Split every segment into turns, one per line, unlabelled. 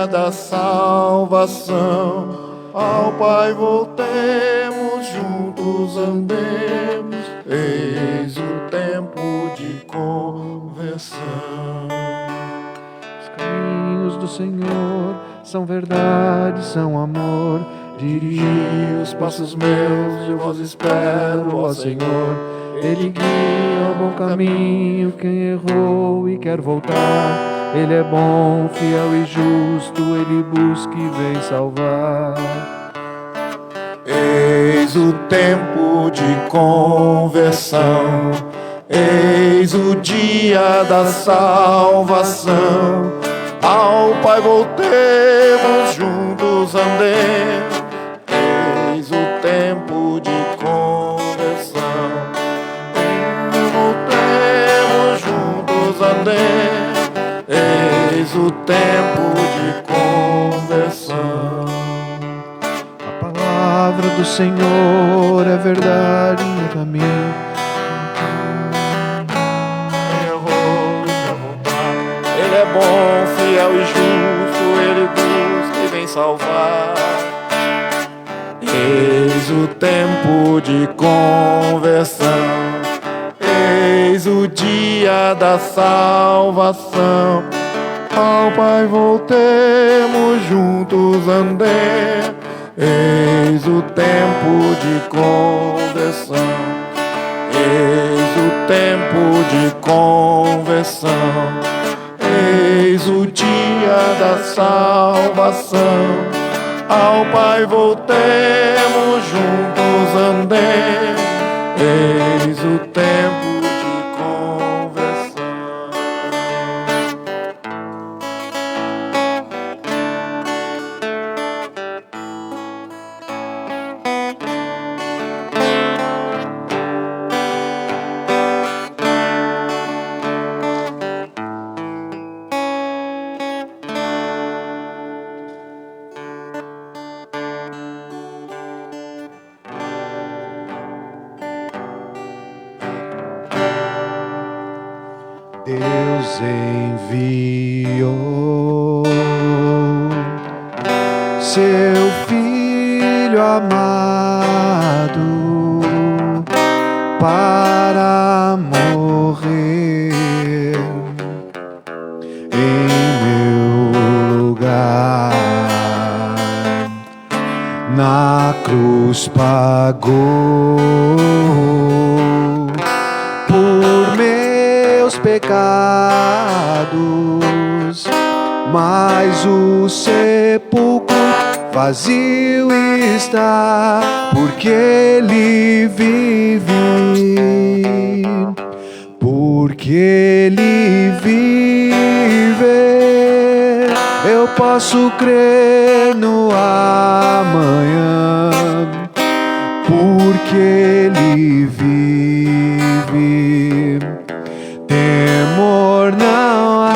da salvação. Ao Pai voltemos, juntos andemos, eis o tempo de conversão.
Os caminhos do Senhor são verdade, são amor.
Dirigi os passos meus, eu vos espero, ó Senhor.
Ele guia ao bom caminho quem errou e quer voltar. Ele é bom, fiel e justo, Ele busca e vem salvar.
Eis o tempo de conversão, eis o dia da salvação. Ao Pai voltemos, juntos andemos, eis o tempo de conversão. Voltemos, juntos andemos, eis o tempo de conversão.
A palavra do Senhor é verdade no caminho.
Ele é bom, fiel e justo, Ele busca e vem salvar. Eis o tempo de conversão, eis o dia da salvação. Ao Pai voltemos, juntos andemos, eis o tempo de conversão, eis o tempo de conversão, eis o dia da salvação. Ao Pai voltemos, juntos andemos, eis o tempo de conversão.
Deus enviou seu Filho amado para morrer em meu lugar. Na cruz pagou por meus pecados, mas o sepulcro vazio está, porque Ele vive, porque Ele vive. Eu posso crer no amanhã, porque Ele vive. Temor não há,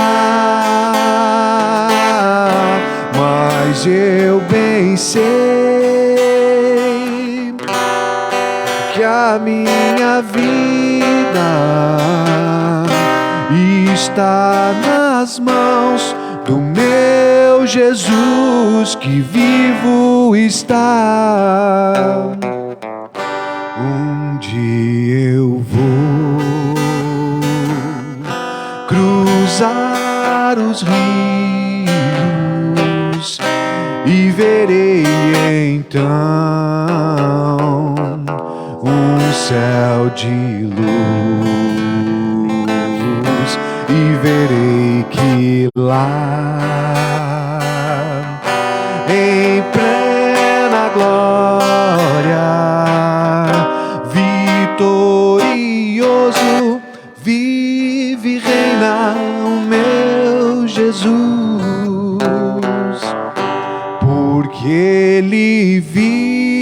mas eu bem sei que a minha vida está nas mãos do meu Jesus, que vivo está. Um dia eu vou cruzar os rios e verei então um céu de luz, e verei que lá em plena glória, vitorioso, vive e reina o meu Jesus, porque Ele vive.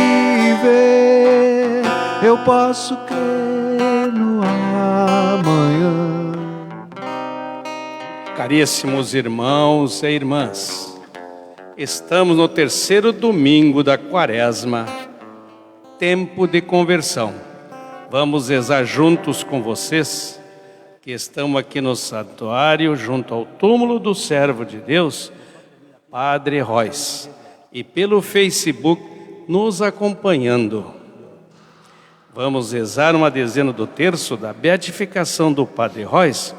Eu posso crer no amanhã.
Caríssimos irmãos e irmãs, estamos no terceiro domingo da Quaresma, tempo de conversão. Vamos rezar juntos com vocês, que estamos aqui no santuário, junto ao túmulo do servo de Deus, Padre Royce, e pelo Facebook nos acompanhando. Vamos rezar uma dezena do terço da beatificação do Padre Royce,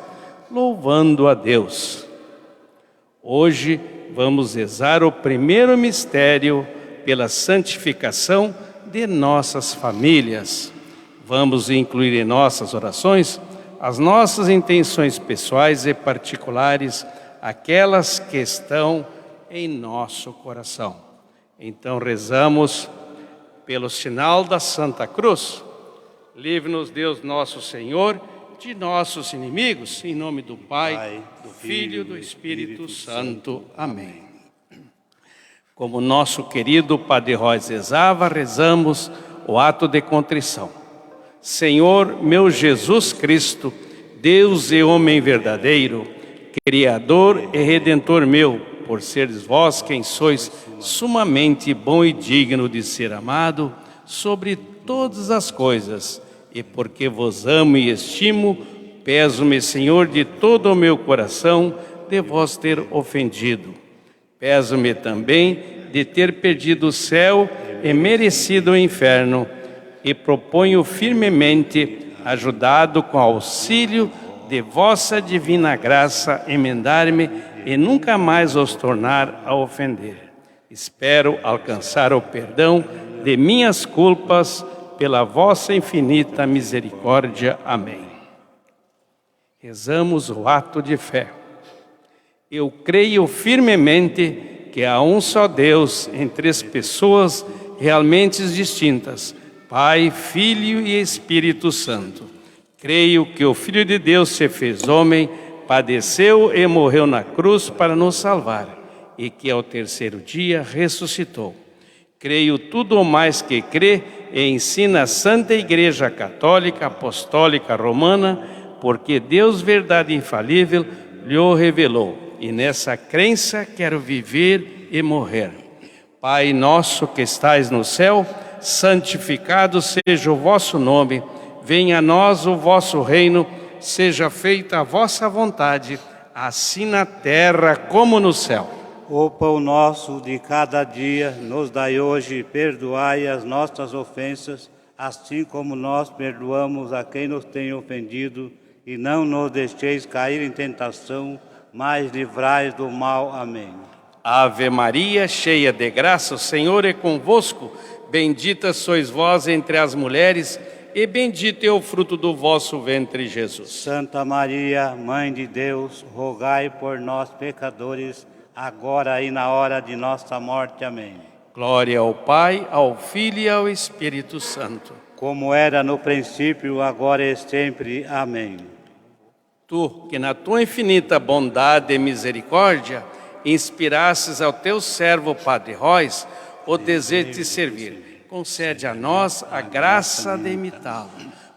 louvando a Deus. Hoje vamos rezar o primeiro mistério pela santificação de nossas famílias. Vamos incluir em nossas orações as nossas intenções pessoais e particulares, aquelas que estão em nosso coração. Então rezamos pelo sinal da Santa Cruz. Livre-nos Deus nosso Senhor de nossos inimigos, em nome do Pai, do Filho e do Espírito Santo. Amém. Como nosso querido Padre Royce rezava, rezamos o ato de contrição. Senhor, meu Jesus Cristo, Deus e homem verdadeiro, Criador e Redentor meu, por seres vós quem sois sumamente bom e digno de ser amado sobre todas as coisas, e porque vos amo e estimo, peso-me, Senhor, de todo o meu coração de vós ter ofendido. Peso-me também de ter perdido o céu e merecido o inferno, e proponho firmemente, ajudado com auxílio de vossa divina graça, emendar-me e nunca mais os tornar a ofender. Espero alcançar o perdão de minhas culpas pela vossa infinita misericórdia. Amém. Rezamos o ato de fé. Eu creio firmemente que há um só Deus em três pessoas realmente distintas, Pai, Filho e Espírito Santo. Creio que o Filho de Deus se fez homem, padeceu e morreu na cruz para nos salvar, e que ao terceiro dia ressuscitou. Creio tudo o mais que crê e ensina a Santa Igreja Católica, Apostólica, Romana, porque Deus, verdade infalível, lhe o revelou, e nessa crença quero viver e morrer. Pai nosso que estais no céu, santificado seja o vosso nome, venha a nós o vosso reino, seja feita a vossa vontade, assim na terra como no céu.
O pão nosso de cada dia nos dai hoje, perdoai as nossas ofensas, assim como nós perdoamos a quem nos tem ofendido, e não nos deixeis cair em tentação, mas livrai do mal. Amém.
Ave Maria, cheia de graça, o Senhor é convosco. Bendita sois vós entre as mulheres, e bendito é o fruto do vosso ventre, Jesus.
Santa Maria, Mãe de Deus, rogai por nós, pecadores, agora e na hora de nossa morte. Amém.
Glória ao Pai, ao Filho e ao Espírito Santo.
Como era no princípio, agora e sempre. Amém.
Tu, que na tua infinita bondade e misericórdia, inspirastes ao teu servo Padre Royce o desejo de servir, concede a nós a graça de imitá-lo.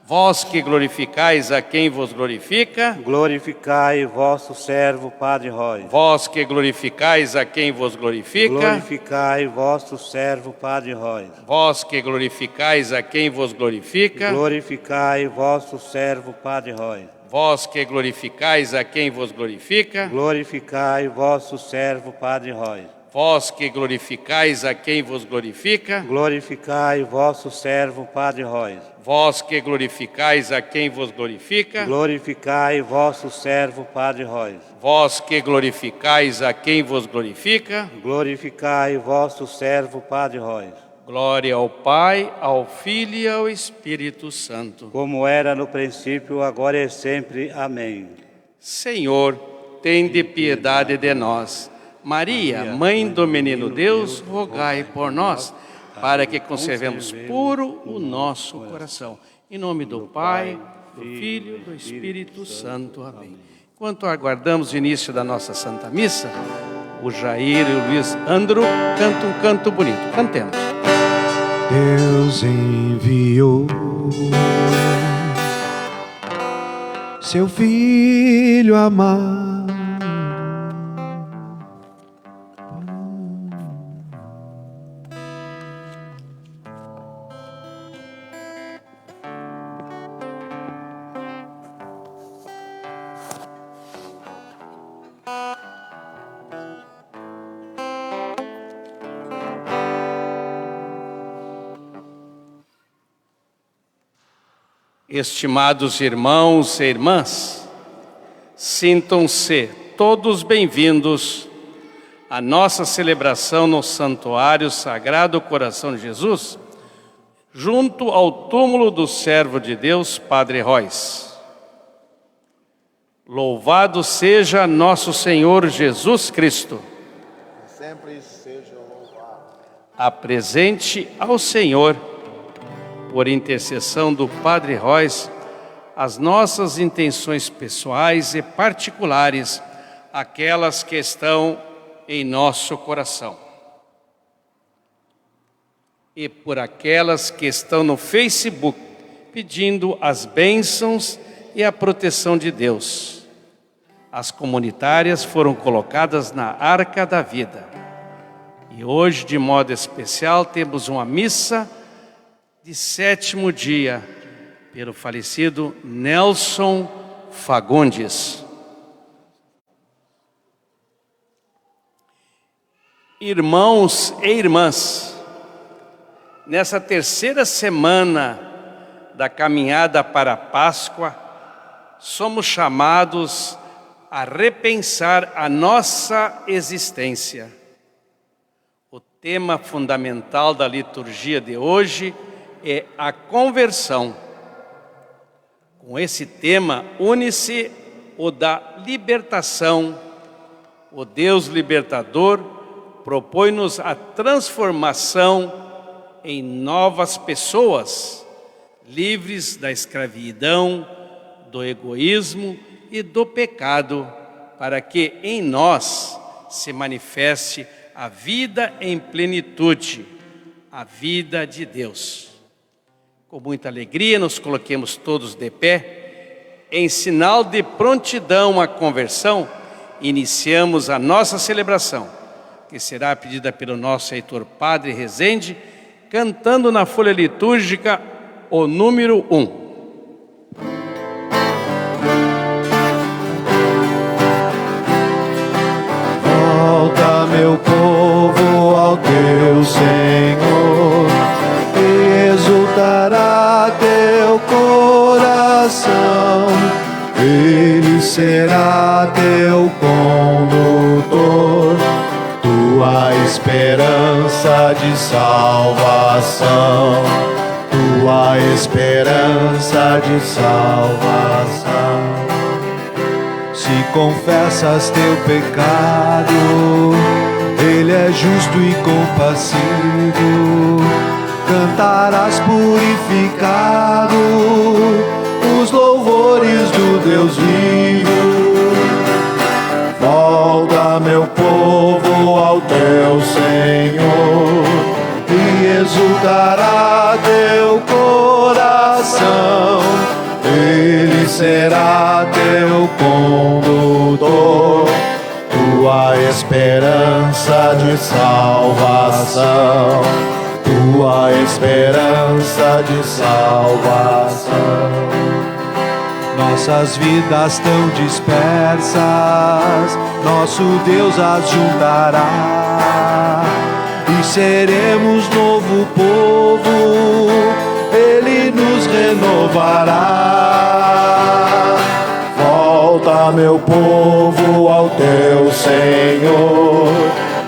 Vós que glorificais a quem vos glorifica,
glorificai vosso servo Padre Royce.
Vós que glorificais a quem vos glorifica,
glorificai vosso servo Padre Royce.
Vós que glorificais a quem vos glorifica,
glorificai vosso servo Padre Royce.
Vós que glorificais a quem vos glorifica,
glorificai vosso servo Padre Royce.
Vós que glorificais a quem vos glorifica,
glorificai vosso servo Padre Royce.
Vós que glorificais a quem vos glorifica,
glorificai vosso servo Padre Royce.
Vós que glorificais a quem vos glorifica,
glorificai vosso servo Padre Royce.
Glória ao Pai, ao Filho e ao Espírito Santo.
Como era no princípio, agora e sempre. Amém.
Senhor, tende piedade de nós. Maria, Mãe do Menino Deus, rogai por nós, para que conservemos puro o nosso coração. Em nome do Pai, do Filho e do Espírito Santo. Amém. Enquanto aguardamos o início da nossa Santa Missa, o Jair e o Luiz Andro cantam um canto bonito. Cantemos.
Deus enviou seu Filho amado
Estimados irmãos e irmãs, sintam-se todos bem-vindos à nossa celebração no Santuário Sagrado Coração de Jesus, junto ao túmulo do servo de Deus, Padre Rois. Louvado seja nosso Senhor Jesus Cristo.
Sempre seja louvado.
Apresente ao Senhor, por intercessão do Padre Rois, as nossas intenções pessoais e particulares, aquelas que estão em nosso coração. E por aquelas que estão no Facebook, pedindo as bênçãos e a proteção de Deus. As comunitárias foram colocadas na Arca da Vida. E hoje, de modo especial, temos uma missa de 7º dia, pelo falecido Nelson Fagundes. Irmãos e irmãs, nessa 3ª semana da caminhada para a Páscoa, somos chamados a repensar a nossa existência. O tema fundamental da liturgia de hoje é a conversão. Com esse tema une-se o da libertação. O Deus libertador propõe-nos a transformação em novas pessoas, livres da escravidão, do egoísmo e do pecado, para que em nós se manifeste a vida em plenitude, a vida de Deus. Com muita alegria, nos coloquemos todos de pé. Em sinal de prontidão à conversão, iniciamos a nossa celebração, que será pedida pelo nosso reitor Padre Rezende, cantando na folha litúrgica o número 1.
Volta, meu povo, ao teu Senhor, e exultará teu coração. Ele será teu condutor, tua esperança de salvação, tua esperança de salvação. Se confessas teu pecado, Ele é justo e compassivo, cantarás purificado os louvores do Deus vivo. Volta, meu povo, ao teu Senhor, e exultará teu coração. Ele será teu condutor, tua esperança de salvação, tua esperança de salvação. Nossas vidas tão dispersas, nosso Deus as juntará, e seremos novo povo, Ele nos renovará. Volta, meu povo, ao teu Senhor,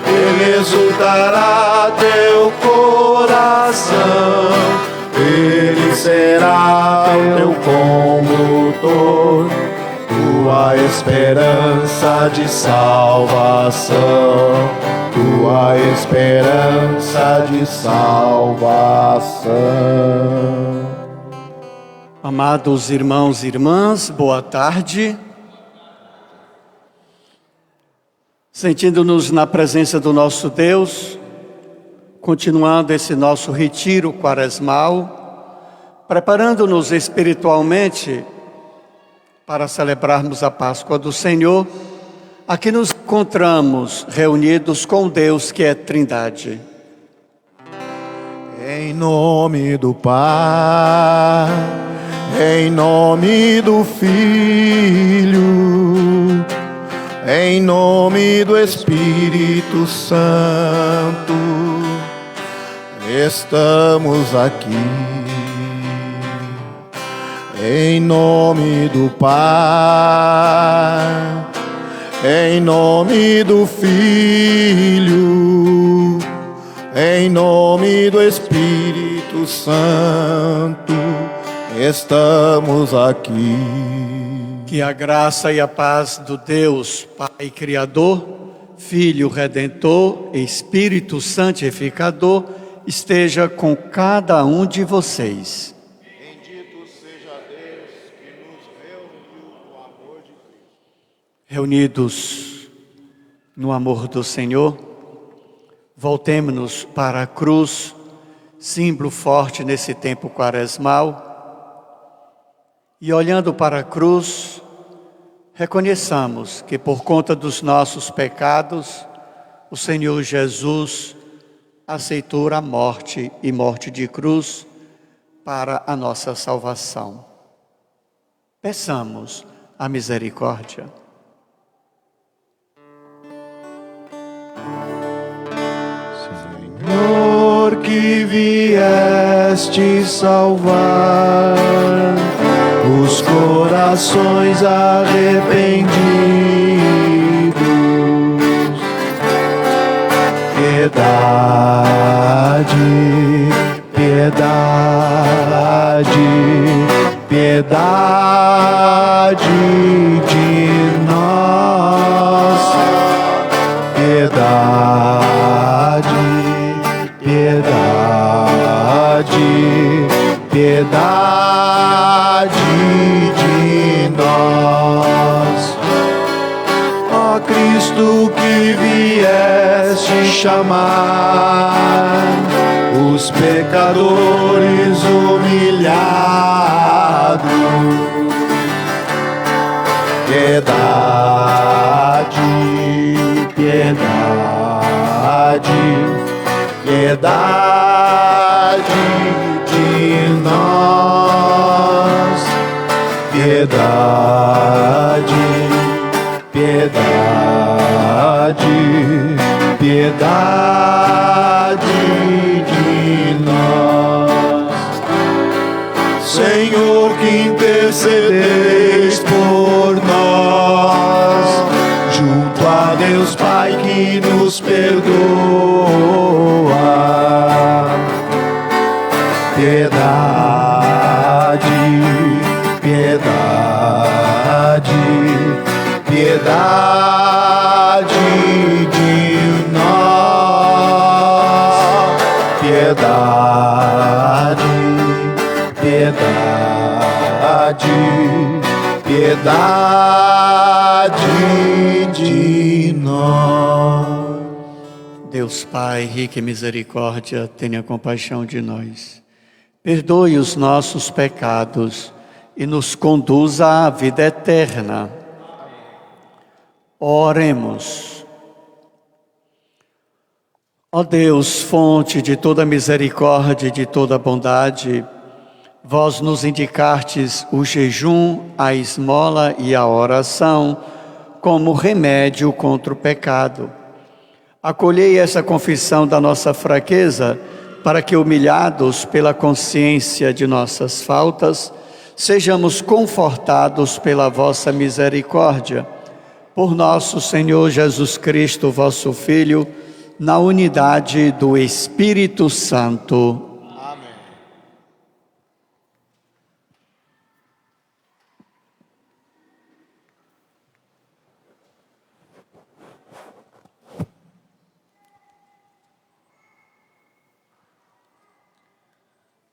Ele exultará teu coração. Ele será teu condutor, tua esperança de salvação, tua esperança de salvação.
Amados irmãos e irmãs, boa tarde. Sentindo-nos na presença do nosso Deus, continuando esse nosso retiro quaresmal, preparando-nos espiritualmente para celebrarmos a Páscoa do Senhor, aqui nos encontramos reunidos com Deus que é Trindade.
Em nome do Pai, em nome do Filho, em nome do Espírito Santo, estamos aqui.
Em nome do Pai, em nome do Filho, em nome do Espírito Santo, estamos aqui.
Que a graça e a paz do Deus, Pai Criador, Filho Redentor, Espírito Santificador, esteja com cada um de vocês.
Bendito seja Deus que nos reuniu no amor de Cristo.
Reunidos no amor do Senhor, voltemo-nos para a cruz, símbolo forte nesse tempo quaresmal, e olhando para a cruz, reconheçamos que por conta dos nossos pecados, o Senhor Jesus aceitou a morte e morte de cruz para a nossa salvação. Peçamos a misericórdia.
Senhor, que vieste salvar os corações arrependidos, piedade, piedade, piedade de nós, piedade, piedade, piedade de nós. Ó Cristo, que vieste chamar os pecadores humilhados, piedade, piedade, piedade de nós, piedade, piedade, piedade de nós. Senhor, que intercedeis por nós, junto a Deus Pai que nos perdoa. Piedade, piedade, piedade de nós, piedade, piedade, piedade de nós.
Deus Pai, rico em misericórdia, tenha compaixão de nós. Perdoe os nossos pecados e nos conduza à vida eterna. Oremos. Ó Deus, fonte de toda misericórdia e de toda bondade, vós nos indicastes o jejum, a esmola e a oração como remédio contra o pecado. Acolhei essa confissão da nossa fraqueza, para que, humilhados pela consciência de nossas faltas, sejamos confortados pela vossa misericórdia. Por nosso Senhor Jesus Cristo, vosso Filho, na unidade do Espírito Santo.
Amém.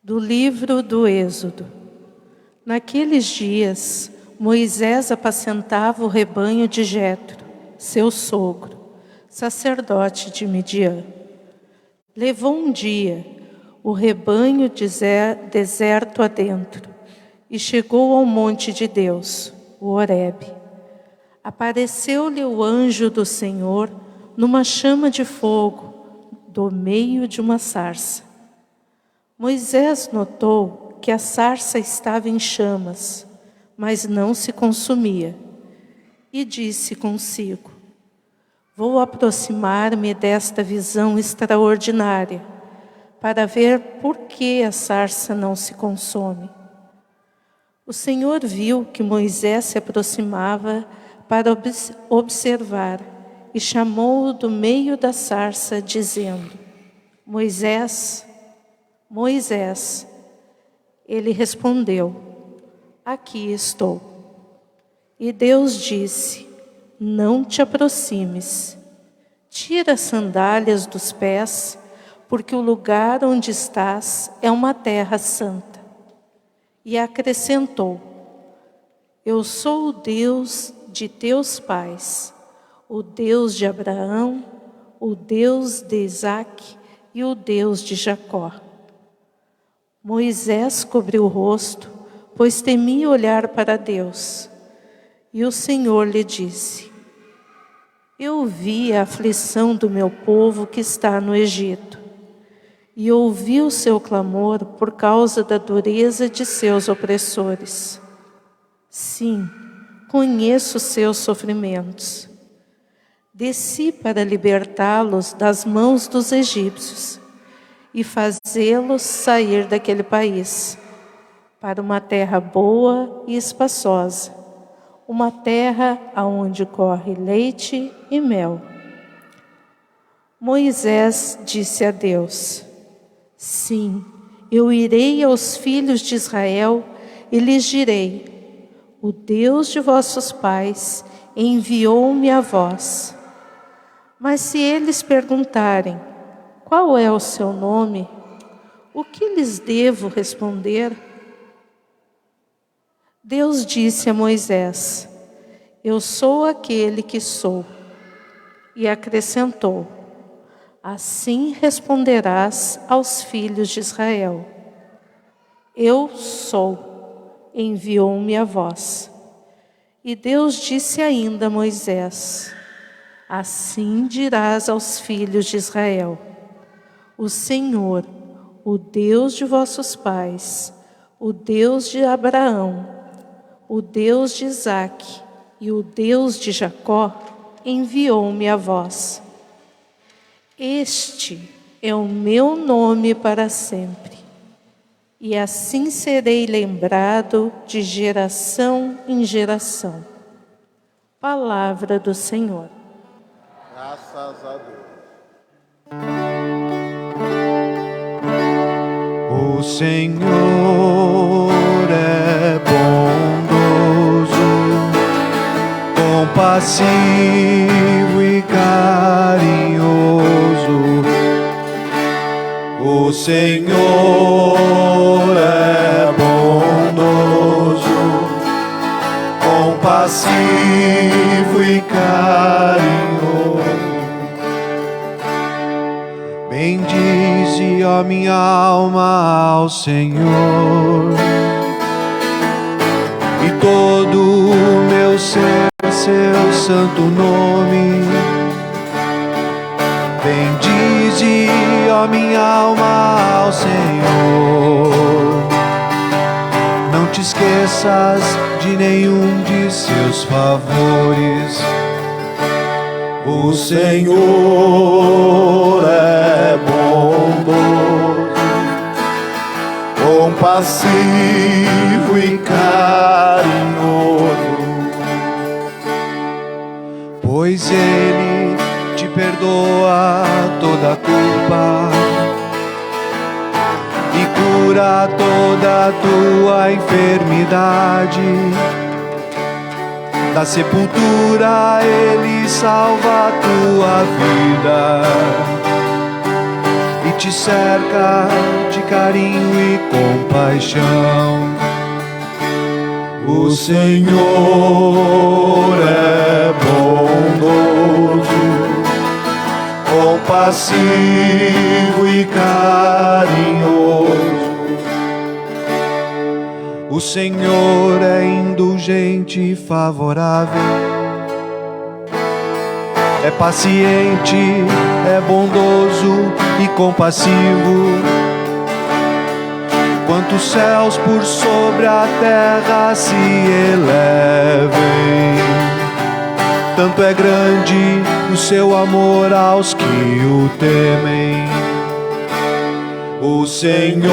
Do livro do Êxodo. Naqueles dias, Moisés apacentava o rebanho de Jetro, seu sogro, sacerdote de Midian. Levou um dia o rebanho deserto adentro e chegou ao monte de Deus, o Horebe. Apareceu-lhe o anjo do Senhor numa chama de fogo, do meio de uma sarça. Moisés notou que a sarça estava em chamas, mas não se consumia, e disse consigo: vou aproximar-me desta visão extraordinária, para ver por que a sarça não se consome. O Senhor viu que Moisés se aproximava para observar e chamou-o do meio da sarça, dizendo: Moisés, Moisés. Ele respondeu: Aqui estou. E Deus disse: Não te aproximes. Tira as sandálias dos pés, porque o lugar onde estás é uma terra santa. E acrescentou: Eu sou o Deus de teus pais, o Deus de Abraão, o Deus de Isaque e o Deus de Jacó. Moisés cobriu o rosto, pois temia olhar para Deus. E o Senhor lhe disse: Eu vi a aflição do meu povo que está no Egito, e ouvi o seu clamor por causa da dureza de seus opressores. Sim, conheço os seus sofrimentos. Desci para libertá-los das mãos dos egípcios e fazê-los sair daquele país, para uma terra boa e espaçosa, uma terra aonde corre leite e mel. Moisés disse a Deus: Sim, eu irei aos filhos de Israel e lhes direi: O Deus de vossos pais enviou-me a vós. Mas se eles perguntarem: Qual é o seu nome? O que lhes devo responder? Deus disse a Moisés: Eu sou aquele que sou. E acrescentou: Assim responderás aos filhos de Israel: Eu sou, enviou-me a vós. E Deus disse ainda a Moisés: Assim dirás aos filhos de Israel: O Senhor, o Deus de vossos pais, o Deus de Abraão, o Deus de Isaque e o Deus de Jacó, enviou-me a vós. Este é o meu nome para sempre, e assim serei lembrado de geração em geração. Palavra do Senhor.
Graças a Deus.
O Senhor é bondoso, compassivo e carinhoso. O Senhor é bondoso, compassivo e carinhoso. Bendize, ó minha alma, ao Senhor, e todo o meu ser, seu santo nome. Bendize, ó minha alma, ao Senhor. Não te esqueças de nenhum de seus favores. O Senhor é bondoso, compassivo e carinhoso, pois Ele te perdoa toda a culpa e cura toda a tua enfermidade. Da sepultura Ele salva a tua vida e te cerca de carinho e compaixão. O Senhor é bondoso, compassivo e carinhoso. O Senhor é indulgente e favorável, é paciente, é bondoso e compassivo. Quantos céus por sobre a terra se elevem, tanto é grande o seu amor aos que o temem.
O Senhor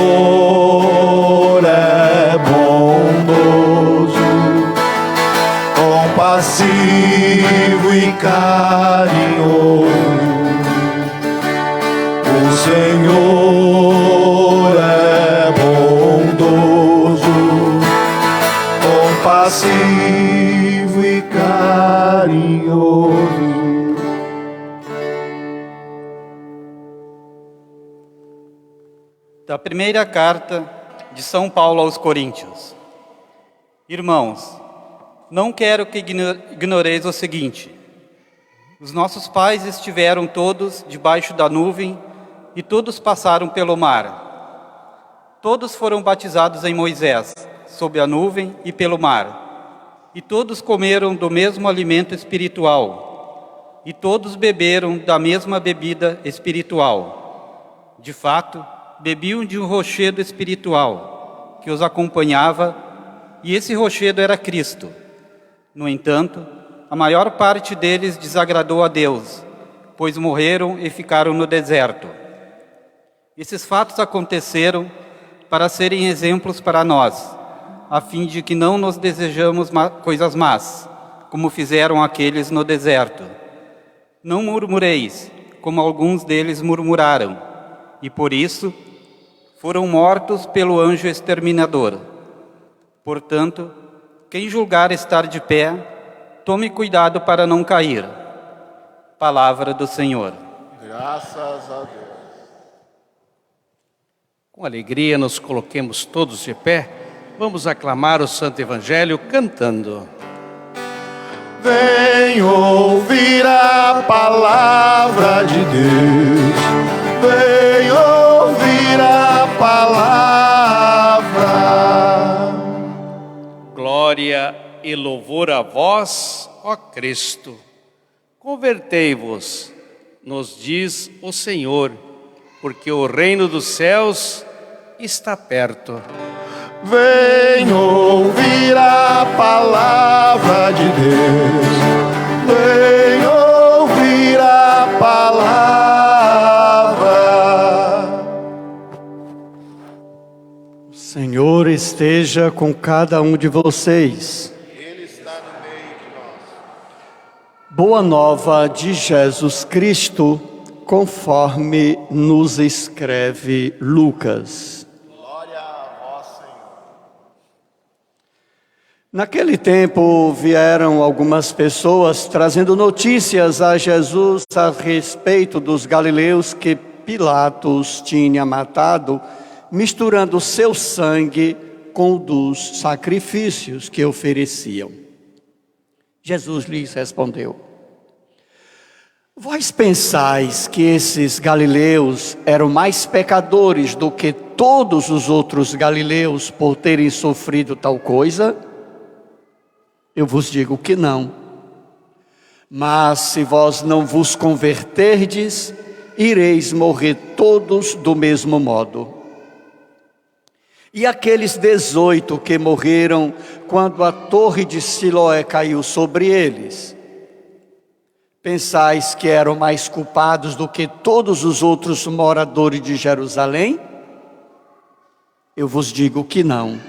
é bondoso, compassivo e carinhoso. O Senhor é bondoso, compassivo e carinhoso.
Da primeira carta de São Paulo aos Coríntios. Irmãos, não quero que ignoreis o seguinte: os nossos pais estiveram todos debaixo da nuvem e todos passaram pelo mar. Todos foram batizados em Moisés, sob a nuvem e pelo mar. E todos comeram do mesmo alimento espiritual. E todos beberam da mesma bebida espiritual. De fato, bebiam de um rochedo espiritual que os acompanhava, e esse rochedo era Cristo. No entanto, a maior parte deles desagradou a Deus, pois morreram e ficaram no deserto. Esses fatos aconteceram para serem exemplos para nós, a fim de que não nos desejamos coisas más, como fizeram aqueles no deserto. Não murmureis, como alguns deles murmuraram, e por isso foram mortos pelo anjo exterminador. Portanto, quem julgar estar de pé, tome cuidado para não cair. Palavra do Senhor.
Graças a Deus.
Com alegria nos coloquemos todos de pé. Vamos aclamar o Santo Evangelho cantando.
Vem ouvir a palavra de Deus. Vem ouvir a palavra.
Glória e louvor a vós, ó Cristo. Convertei-vos, nos diz o Senhor, porque o reino dos céus está perto.
Vem ouvir a palavra de Deus. Vem ouvir a palavra.
O Senhor esteja com cada um de vocês.
Ele está no meio de nós.
Boa nova de Jesus Cristo, conforme nos escreve Lucas.
Glória a vós, Senhor.
Naquele tempo vieram algumas pessoas trazendo notícias a Jesus a respeito dos galileus que Pilatos tinha matado, misturando seu sangue com o dos sacrifícios que ofereciam. Jesus lhes respondeu: vós pensais que esses galileus eram mais pecadores do que todos os outros galileus por terem sofrido tal coisa? Eu vos digo que não. Mas se vós não vos converterdes, ireis morrer todos do mesmo modo. E aqueles 18 que morreram quando a torre de Siloé caiu sobre eles, pensais que eram mais culpados do que todos os outros moradores de Jerusalém? Eu vos digo que não.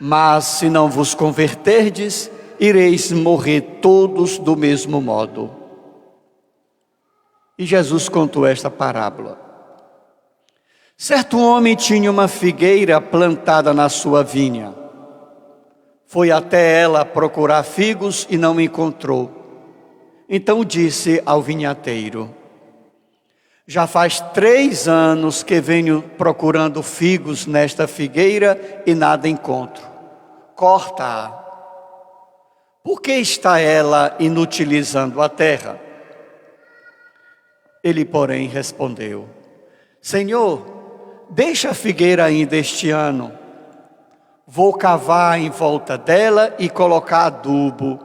Mas se não vos converterdes, ireis morrer todos do mesmo modo. E Jesus contou esta parábola. Certo homem tinha uma figueira plantada na sua vinha. Foi até ela procurar figos e não encontrou. Então disse ao vinhateiro: já faz 3 anos que venho procurando figos nesta figueira e nada encontro. Corta-a. Por que está ela inutilizando a terra? Ele, porém, respondeu: Senhor, deixa a figueira ainda este ano. Vou cavar em volta dela e colocar adubo.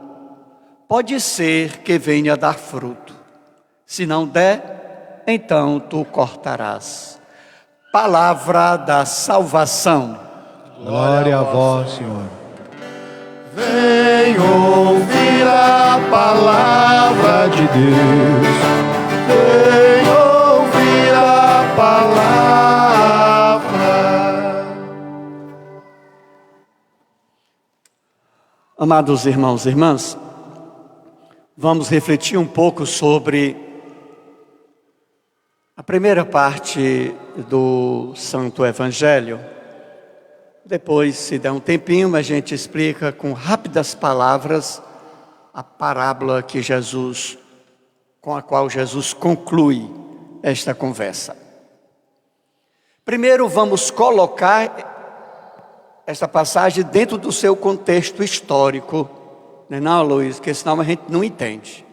Pode ser que venha dar fruto. Se não der, então tu cortarás. Palavra da salvação.
Glória a vós, Senhor.
Vem ouvir a palavra de Deus. Vem ouvir a palavra.
Amados irmãos e irmãs, vamos refletir um pouco sobre a primeira parte do Santo Evangelho. Depois, se der um tempinho, a gente explica com rápidas palavras a parábola com a qual Jesus conclui esta conversa. Primeiro, vamos colocar esta passagem dentro do seu contexto histórico, não, Luiz? Porque senão a gente não entende.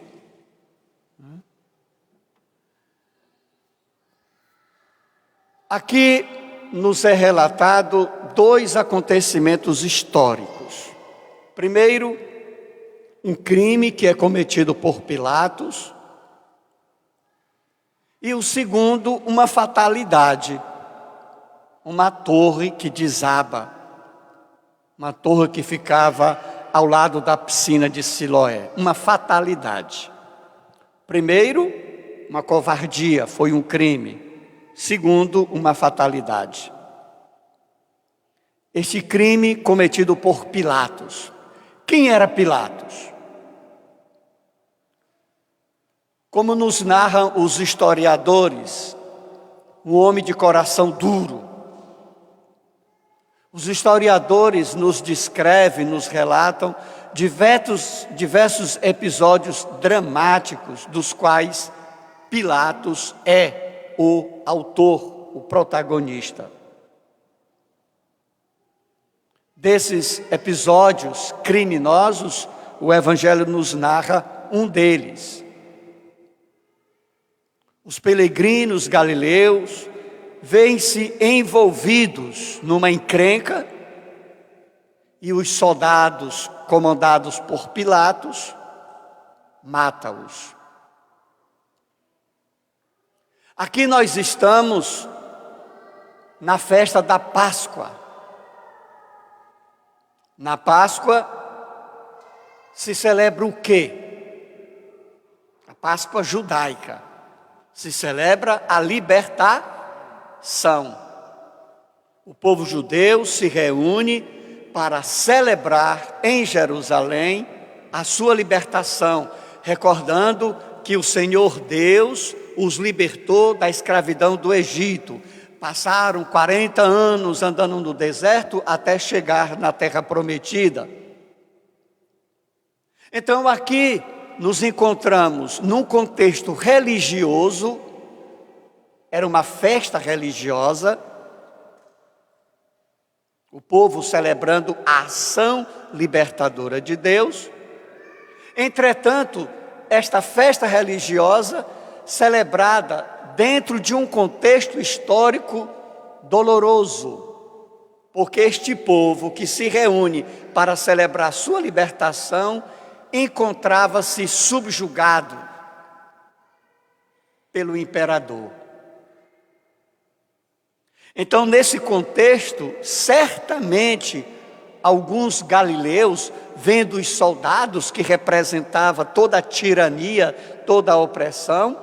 Aqui nos é relatado 2 acontecimentos históricos. Primeiro, um crime que é cometido por Pilatos. E o segundo, uma fatalidade. Uma torre que desaba. Uma torre que ficava ao lado da piscina de Siloé. Uma fatalidade. Primeiro, uma covardia, foi um crime. Segundo, uma fatalidade. Este crime cometido por Pilatos. Quem era Pilatos? Como nos narram os historiadores, um homem de coração duro. Os historiadores nos descrevem, nos relatam diversos episódios dramáticos dos quais Pilatos é o autor, o protagonista. Desses episódios criminosos, o Evangelho nos narra um deles. Os peregrinos galileus veem-se envolvidos numa encrenca e os soldados comandados por Pilatos matam-os. Aqui nós estamos na festa da Páscoa. Na Páscoa se celebra o quê? A Páscoa judaica. Se celebra a libertação. O povo judeu se reúne para celebrar em Jerusalém a sua libertação, recordando que o Senhor Deus os libertou da escravidão do Egito. Passaram 40 anos andando no deserto até chegar na terra prometida. Então aqui nos encontramos num contexto religioso. Era uma festa religiosa, o povo celebrando a ação libertadora de Deus. Entretanto, esta festa religiosa, celebrada dentro de um contexto histórico doloroso, porque este povo que se reúne para celebrar sua libertação, encontrava-se subjugado pelo imperador. Então, nesse contexto, certamente, alguns galileus, vendo os soldados que representavam toda a tirania, toda a opressão,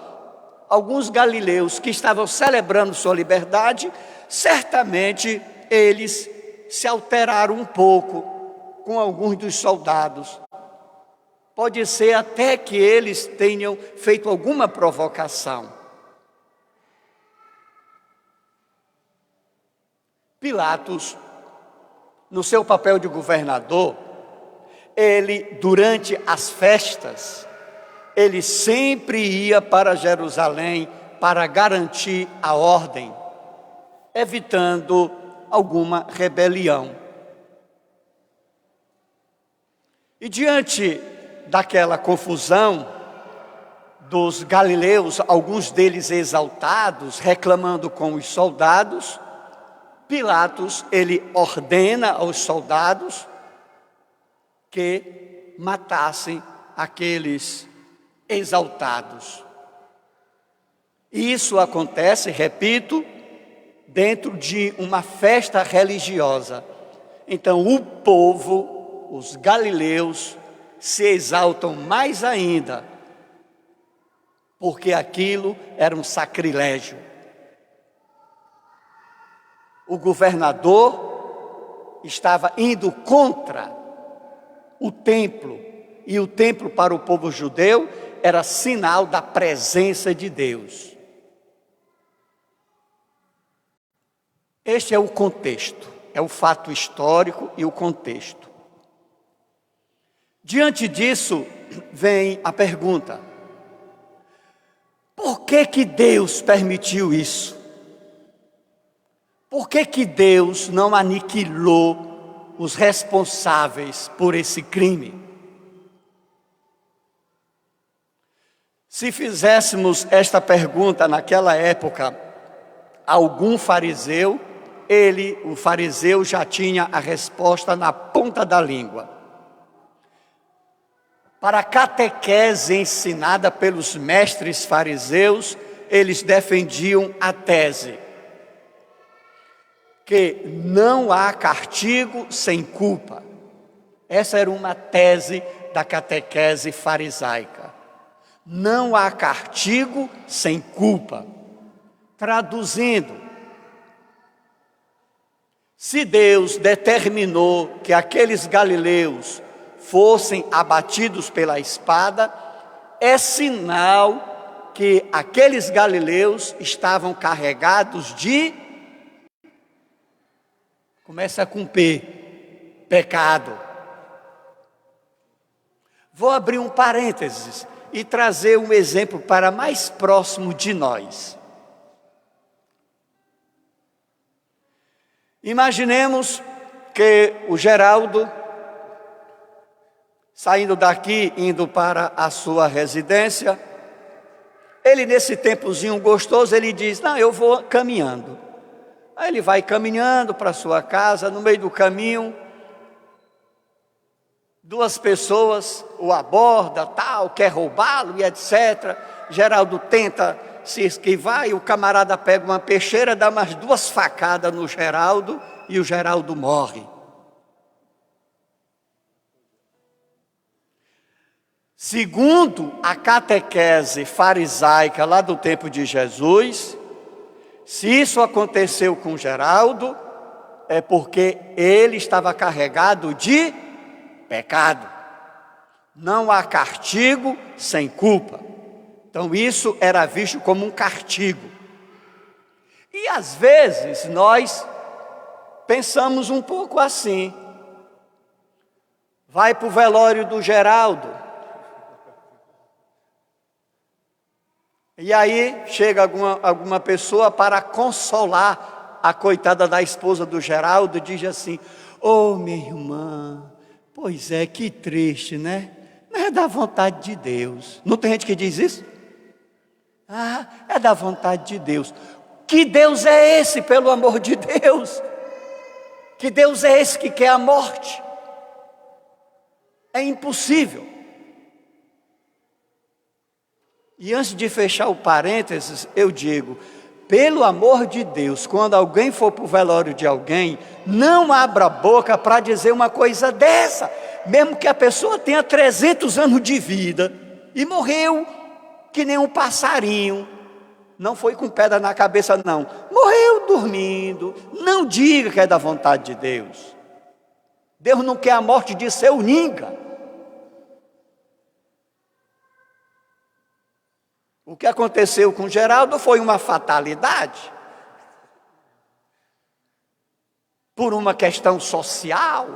alguns galileus que estavam celebrando sua liberdade, certamente eles se alteraram um pouco com alguns dos soldados. Pode ser até que eles tenham feito alguma provocação. Pilatos, no seu papel de governador, ele, durante as festas, ele sempre ia para Jerusalém para garantir a ordem, evitando alguma rebelião. E diante daquela confusão dos galileus, alguns deles exaltados, reclamando com os soldados, Pilatos, ele ordena aos soldados que matassem aqueles exaltados. E isso acontece, repito, dentro de uma festa religiosa. Então o povo, os galileus, se exaltam mais ainda, porque aquilo era um sacrilégio. O governador estava indo contra o templo, e o templo para o povo judeu era sinal da presença de Deus. Este é o contexto, é o fato histórico e o contexto. Diante disso, vem a pergunta: por que que Deus permitiu isso? Por que que Deus não aniquilou os responsáveis por esse crime? Se fizéssemos esta pergunta naquela época a algum fariseu, o fariseu já tinha a resposta na ponta da língua. Para a catequese ensinada pelos mestres fariseus, eles defendiam a tese que não há castigo sem culpa. Essa era uma tese da catequese farisaica. Não há castigo sem culpa. Traduzindo, se Deus determinou que aqueles galileus fossem abatidos pela espada, é sinal que aqueles galileus estavam carregados de, começa com P, pecado. Vou abrir um parênteses e trazer um exemplo para mais próximo de nós. Imaginemos que o Geraldo, saindo daqui, indo para a sua residência, ele nesse tempozinho gostoso, ele diz: não, eu vou caminhando. Aí ele vai caminhando para a sua casa, no meio do caminho, duas pessoas o abordam, tal, quer roubá-lo e etc. Geraldo tenta se esquivar e o camarada pega uma peixeira, dá umas 2 facadas no Geraldo e o Geraldo morre. Segundo a catequese farisaica lá do tempo de Jesus, se isso aconteceu com Geraldo, é porque ele estava carregado de pecado. Não há castigo sem culpa. Então isso era visto como um castigo. E às vezes nós pensamos um pouco assim. Vai para o velório do Geraldo. E aí chega alguma pessoa para consolar a coitada da esposa do Geraldo e diz assim: ô minha irmã, pois é, que triste, né? Mas é da vontade de Deus. Não tem gente que diz isso? Ah, é da vontade de Deus. Que Deus é esse, pelo amor de Deus? Que Deus é esse que quer a morte? É impossível. E antes de fechar o parênteses, eu digo: pelo amor de Deus, quando alguém for para o velório de alguém, não abra a boca para dizer uma coisa dessa, mesmo que a pessoa tenha 300 anos de vida e morreu que nem um passarinho, não foi com pedra na cabeça não, morreu dormindo. Não diga que é da vontade de Deus. Deus não quer a morte de seu ninga. O que aconteceu com Geraldo foi uma fatalidade, por uma questão social,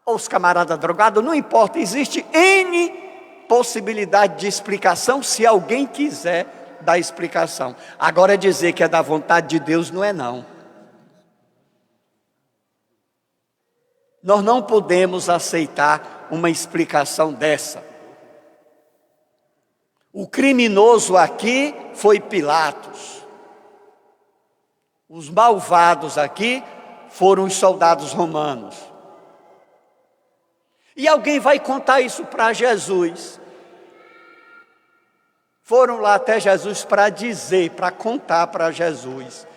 ou os camaradas drogados, não importa, existe N possibilidade de explicação, se alguém quiser dar explicação. Agora dizer que é da vontade de Deus não é não. Nós não podemos aceitar uma explicação dessa. O criminoso aqui foi Pilatos. Os malvados aqui foram os soldados romanos. E alguém vai contar isso para Jesus. Foram lá até Jesus para dizer, para contar para Jesus.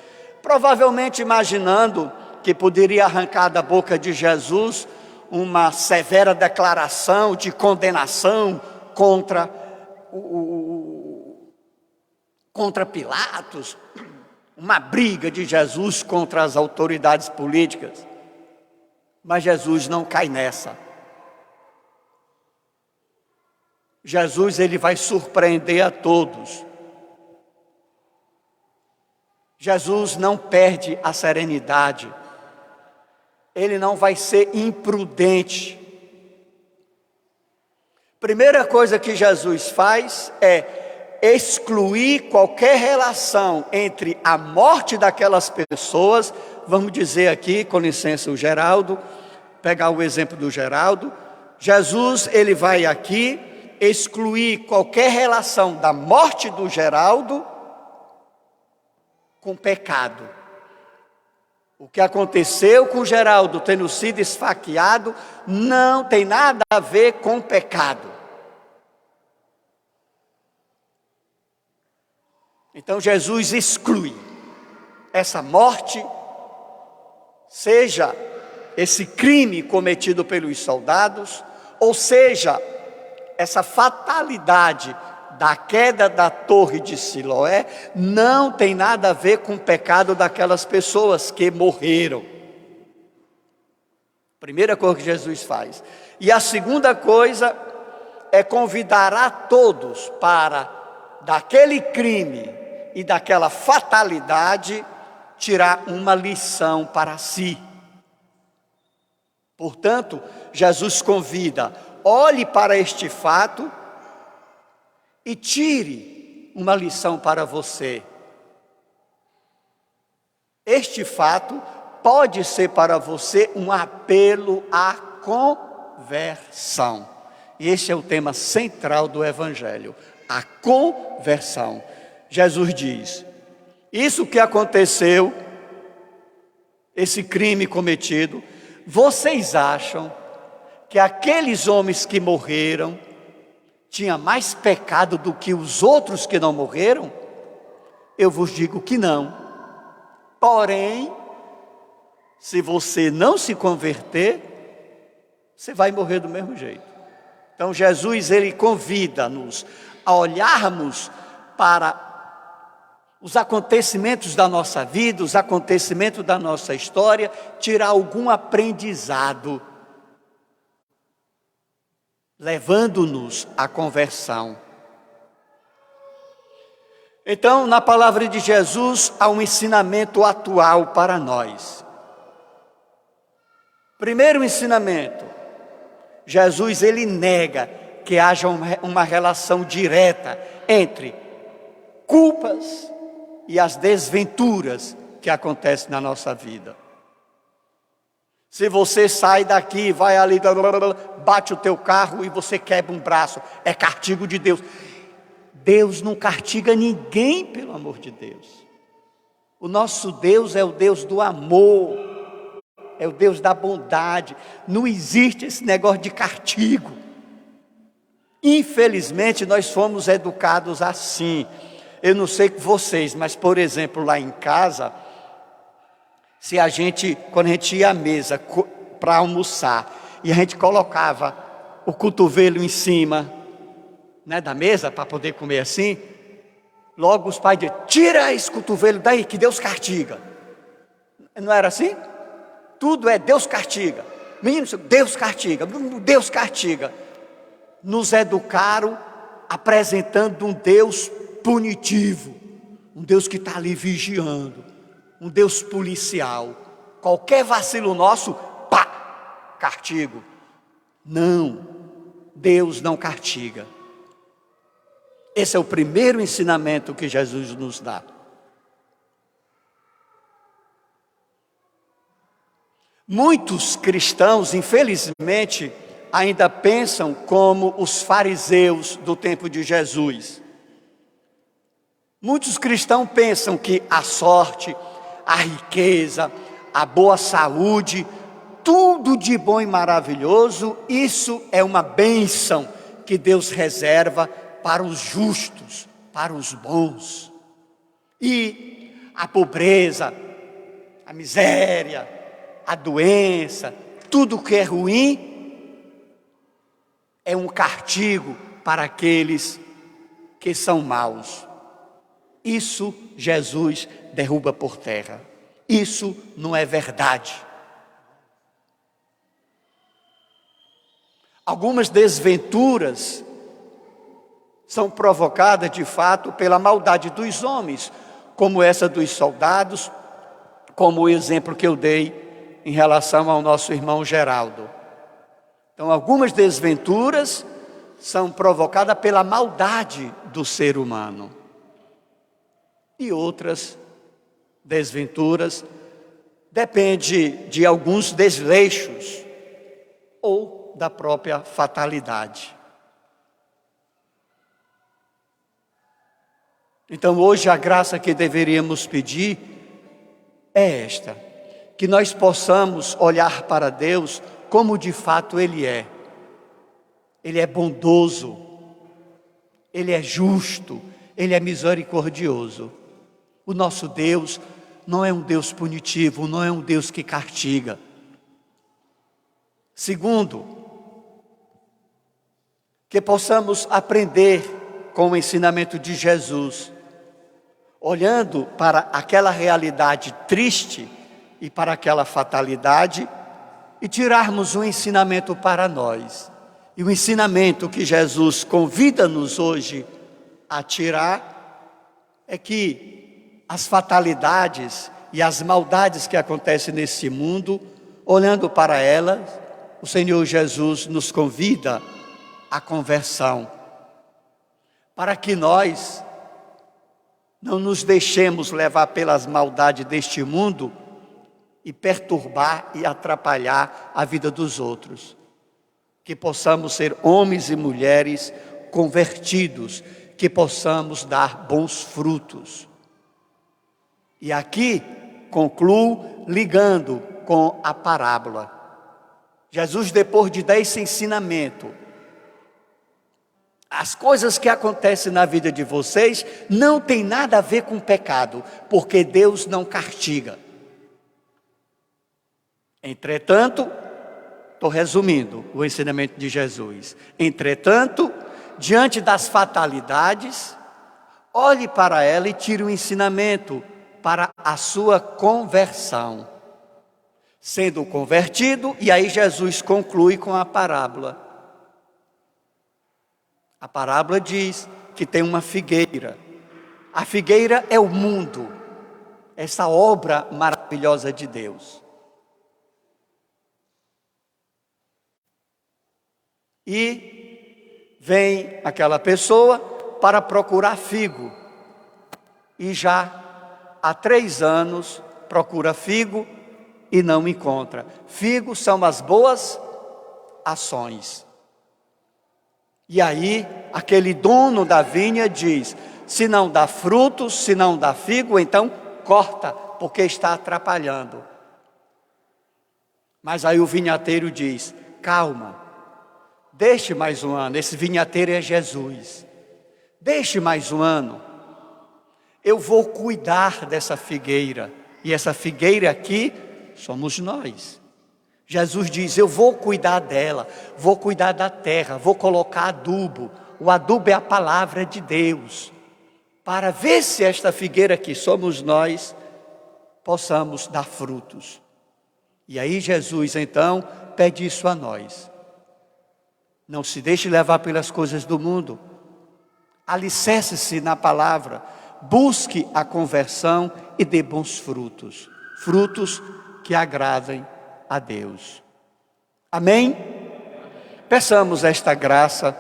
Provavelmente imaginando que poderia arrancar da boca de Jesus uma severa declaração de condenação contra Pilatos, uma briga de Jesus contra as autoridades políticas. Mas Jesus não cai nessa. Jesus ele vai surpreender a todos. Jesus não perde a serenidade. Ele não vai ser imprudente. Primeira coisa que Jesus faz é excluir qualquer relação entre a morte daquelas pessoas. Vamos dizer aqui, com licença, o Geraldo, pegar o exemplo do Geraldo. Jesus, ele vai aqui excluir qualquer relação da morte do Geraldo com pecado. O que aconteceu com o Geraldo tendo sido esfaqueado não tem nada a ver com pecado. Então Jesus exclui essa morte, seja esse crime cometido pelos soldados, ou seja, essa fatalidade da queda da torre de Siloé, não tem nada a ver com o pecado daquelas pessoas que morreram. Primeira coisa que Jesus faz. E a segunda coisa é convidar a todos para, daquele crime e daquela fatalidade, tirar uma lição para si. Portanto, Jesus convida, olhe para este fato e tire uma lição para você. Este fato pode ser para você um apelo à conversão. E este é o tema central do Evangelho, a conversão. Jesus diz, isso que aconteceu, esse crime cometido, vocês acham que aqueles homens que morreram tinham mais pecado do que os outros que não morreram? Eu vos digo que não. Porém, se você não se converter, você vai morrer do mesmo jeito. Então Jesus, ele convida-nos a olharmos para os acontecimentos da nossa vida, os acontecimentos da nossa história, tirar algum aprendizado, levando-nos à conversão. Então, na palavra de Jesus, há um ensinamento atual para nós. Primeiro ensinamento, Jesus ele nega que haja uma relação direta entre culpas e as desventuras que acontecem na nossa vida. Se você sai daqui, vai ali, bate o teu carro e você quebra um braço, é castigo de Deus. Deus não castiga ninguém, pelo amor de Deus. O nosso Deus é o Deus do amor, é o Deus da bondade. Não existe esse negócio de castigo. Infelizmente, nós fomos educados assim. Eu não sei vocês, mas, por exemplo, lá em casa, quando a gente ia à mesa para almoçar, e a gente colocava o cotovelo em cima, né, da mesa, para poder comer assim, logo os pais diziam, tira esse cotovelo daí, que Deus castiga. Não era assim? Tudo é Deus castiga. Menino, Deus castiga, Deus castiga. Nos educaram apresentando um Deus punitivo, um Deus que está ali vigiando, um Deus policial. Qualquer vacilo nosso, pá, castigo. Não, Deus não castiga. Esse é o primeiro ensinamento que Jesus nos dá. Muitos cristãos, infelizmente, ainda pensam como os fariseus do tempo de Jesus. Muitos cristãos pensam que a sorte, a riqueza, a boa saúde, tudo de bom e maravilhoso, isso é uma bênção que Deus reserva para os justos, para os bons. E a pobreza, a miséria, a doença, tudo que é ruim, é um castigo para aqueles que são maus. Isso Jesus derruba por terra. Isso não é verdade. Algumas desventuras são provocadas de fato pela maldade dos homens, como essa dos soldados, como o exemplo que eu dei em relação ao nosso irmão Geraldo. Então, algumas desventuras são provocadas pela maldade do ser humano. E outras desventuras dependem de alguns desleixos ou da própria fatalidade. Então, hoje a graça que deveríamos pedir é esta: que nós possamos olhar para Deus como de fato Ele é. Ele é bondoso, Ele é justo, Ele é misericordioso. O nosso Deus não é um Deus punitivo, não é um Deus que castiga. Segundo, que possamos aprender com o ensinamento de Jesus, olhando para aquela realidade triste e para aquela fatalidade, e tirarmos um ensinamento para nós. E o ensinamento que Jesus convida-nos hoje a tirar é que as fatalidades e as maldades que acontecem nesse mundo, olhando para elas, o Senhor Jesus nos convida à conversão, para que nós não nos deixemos levar pelas maldades deste mundo e perturbar e atrapalhar a vida dos outros. Que possamos ser homens e mulheres convertidos, que possamos dar bons frutos. E aqui concluo ligando com a parábola. Jesus, depois de dar esse ensinamento, as coisas que acontecem na vida de vocês não tem nada a ver com pecado, porque Deus não castiga. Entretanto, estou resumindo o ensinamento de Jesus. Entretanto, diante das fatalidades, olhe para ela e tire o ensinamento para a sua conversão. Sendo convertido, e aí Jesus conclui com a parábola. A parábola diz que tem uma figueira. A figueira é o mundo, essa obra maravilhosa de Deus. E vem aquela pessoa para procurar figo. E já há 3 anos procura figo e não encontra. Figo são as boas ações. E aí, aquele dono da vinha diz: se não dá frutos, se não dá figo, então corta, porque está atrapalhando. Mas aí o vinhateiro diz: calma, deixe mais um ano. Esse vinhateiro é Jesus. Deixe mais um ano. Eu vou cuidar dessa figueira. E essa figueira aqui somos nós. Jesus diz: eu vou cuidar dela, vou cuidar da terra, vou colocar adubo. O adubo é a palavra de Deus, para ver se esta figueira que somos nós, possamos dar frutos. E aí Jesus então pede isso a nós: não se deixe levar pelas coisas do mundo, alicerce-se na palavra, busque a conversão e dê bons frutos, frutos que agradem a Deus. Amém? Peçamos esta graça,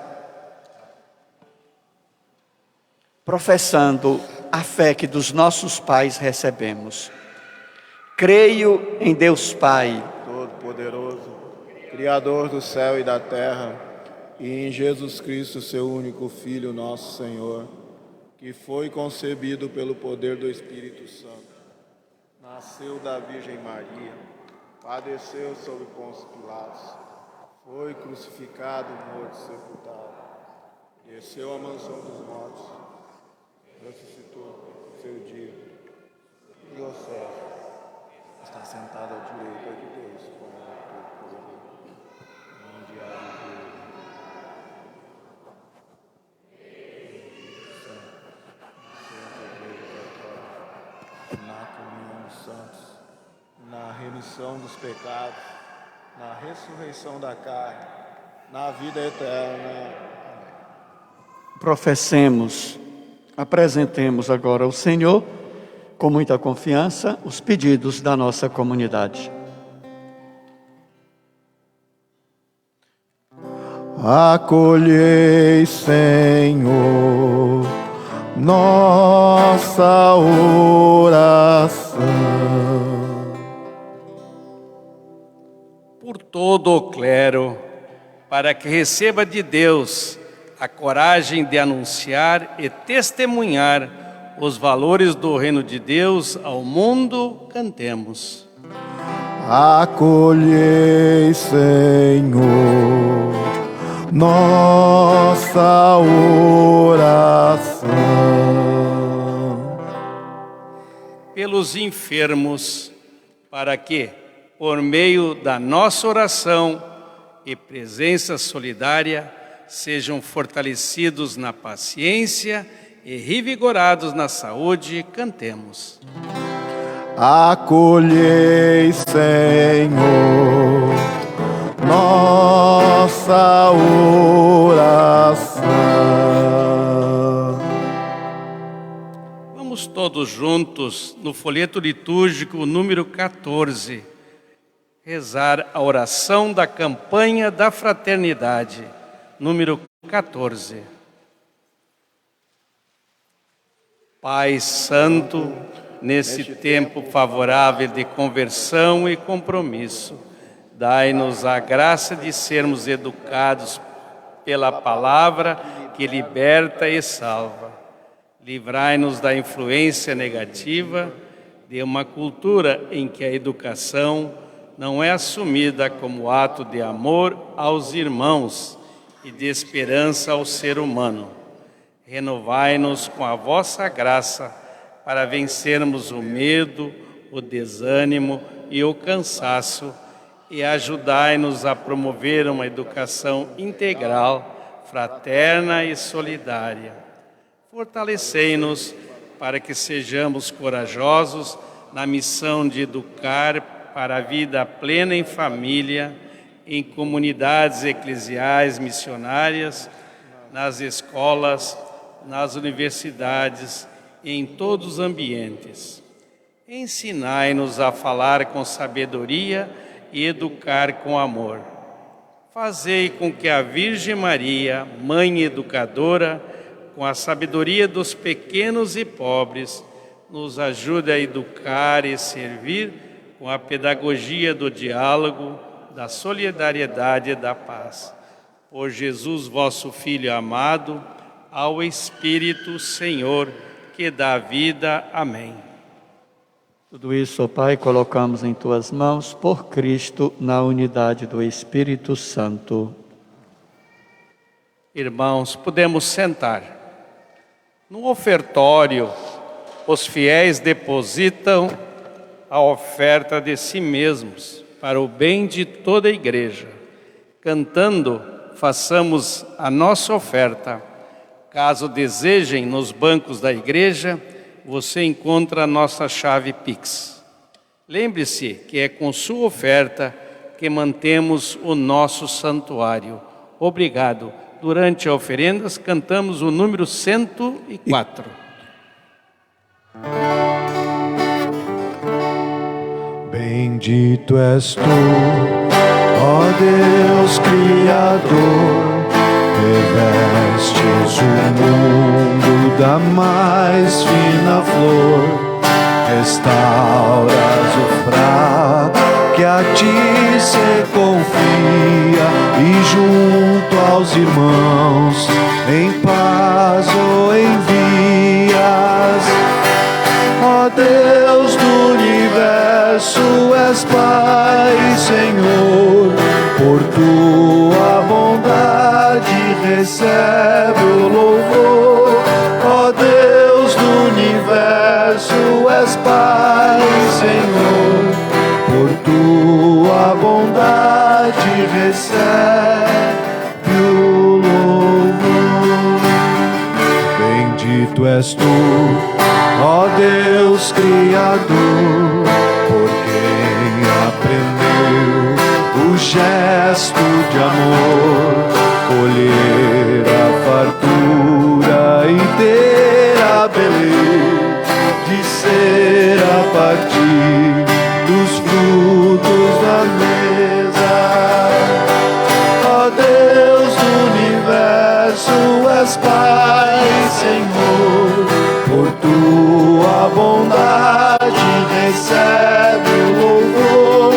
professando a fé que dos nossos pais recebemos. Creio em Deus Pai,
Todo-Poderoso, Criador do céu e da terra, e em Jesus Cristo, seu único Filho, nosso Senhor, que foi concebido pelo poder do Espírito Santo, nasceu da Virgem Maria, padeceu sob Pôncio Pilatos, foi crucificado, morto e sepultado, desceu à mansão dos mortos, ressuscitou no seu dia, e ao céu, está sentado à direita de Deus, como todo-poderoso, mundial e na comunhão dos santos, na remissão dos pecados, na ressurreição da carne, na vida eterna.
professemos, apresentemos agora ao Senhor, com muita confiança, os pedidos da nossa comunidade.
Acolhei, Senhor, nossa oração.
Por todo o clero, para que receba de Deus a coragem de anunciar e testemunhar os valores do reino de Deus ao mundo, cantemos.
Acolhei, Senhor, nossa oração.
Pelos enfermos, para que, por meio da nossa oração e presença solidária, sejam fortalecidos na paciência e revigorados na saúde, cantemos.
Acolhei, Senhor, nossa oração.
Vamos todos juntos, no folheto litúrgico número 14, rezar a oração da campanha da fraternidade, número 14. Pai Santo, nesse tempo favorável de conversão e compromisso, dai-nos a graça de sermos educados pela palavra que liberta e salva. Livrai-nos da influência negativa de uma cultura em que a educação não é assumida como ato de amor aos irmãos e de esperança ao ser humano. Renovai-nos com a vossa graça para vencermos o medo, o desânimo e o cansaço, e ajudai-nos a promover uma educação integral, fraterna e solidária. Fortalecei-nos para que sejamos corajosos na missão de educar para a vida plena em família, em comunidades eclesiais missionárias, nas escolas, nas universidades, em todos os ambientes. Ensinai-nos a falar com sabedoria e educar com amor. Fazei com que a Virgem Maria, Mãe Educadora, com a sabedoria dos pequenos e pobres, nos ajude a educar e servir com a pedagogia do diálogo, da solidariedade e da paz. Por Jesus, vosso Filho amado, ao Espírito Senhor, que dá vida. Amém.
Tudo isso, ó Pai, colocamos em Tuas mãos, por Cristo, na unidade do Espírito Santo.
Irmãos, podemos sentar. No ofertório, os fiéis depositam a oferta de si mesmos para o bem de toda a igreja. Cantando, façamos a nossa oferta. Caso desejem, nos bancos da igreja, você encontra a nossa chave Pix. Lembre-se que é com sua oferta que mantemos o nosso santuário. Obrigado. Durante a oferendas, cantamos o número 104.
Bendito és tu, ó Deus Criador, revestes o mundo da mais fina flor, restauras o fraco que a ti se confia, e junto aos irmãos em paz o envias. Ó Deus do universo, és Pai e Senhor, por tua bondade recebe o louvor. Ó Deus do universo, és Pai e Senhor, por tua bondade recebe o louvor. Bendito és tu, ó Deus Criador, por quem aprendeu o gesto de amor, colher a fartura és Pai, Senhor, por tua bondade recebe o louvor.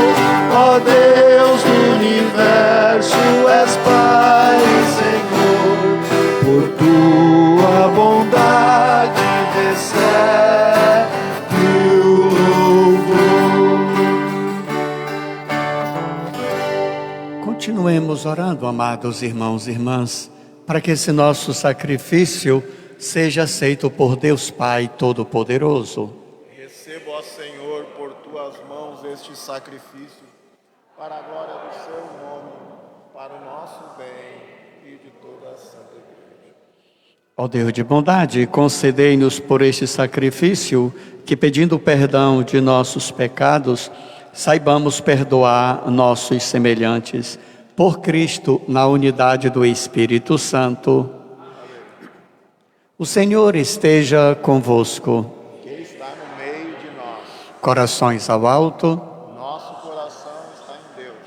Ó Deus do universo, és Pai, Senhor, por tua bondade recebe o louvor.
Continuemos orando, amados irmãos e irmãs, para que esse nosso sacrifício seja aceito por Deus Pai Todo-Poderoso.
Receba, ó Senhor, por tuas mãos este sacrifício, para a glória do seu nome, para o nosso bem e de toda a Santa Igreja.
Ó Deus de bondade, concedei-nos por este sacrifício, que pedindo perdão de nossos pecados, saibamos perdoar nossos semelhantes. Por Cristo, na unidade do Espírito Santo. O Senhor esteja convosco.
Que está no meio de nós.
Corações ao alto.
Nosso coração está em Deus.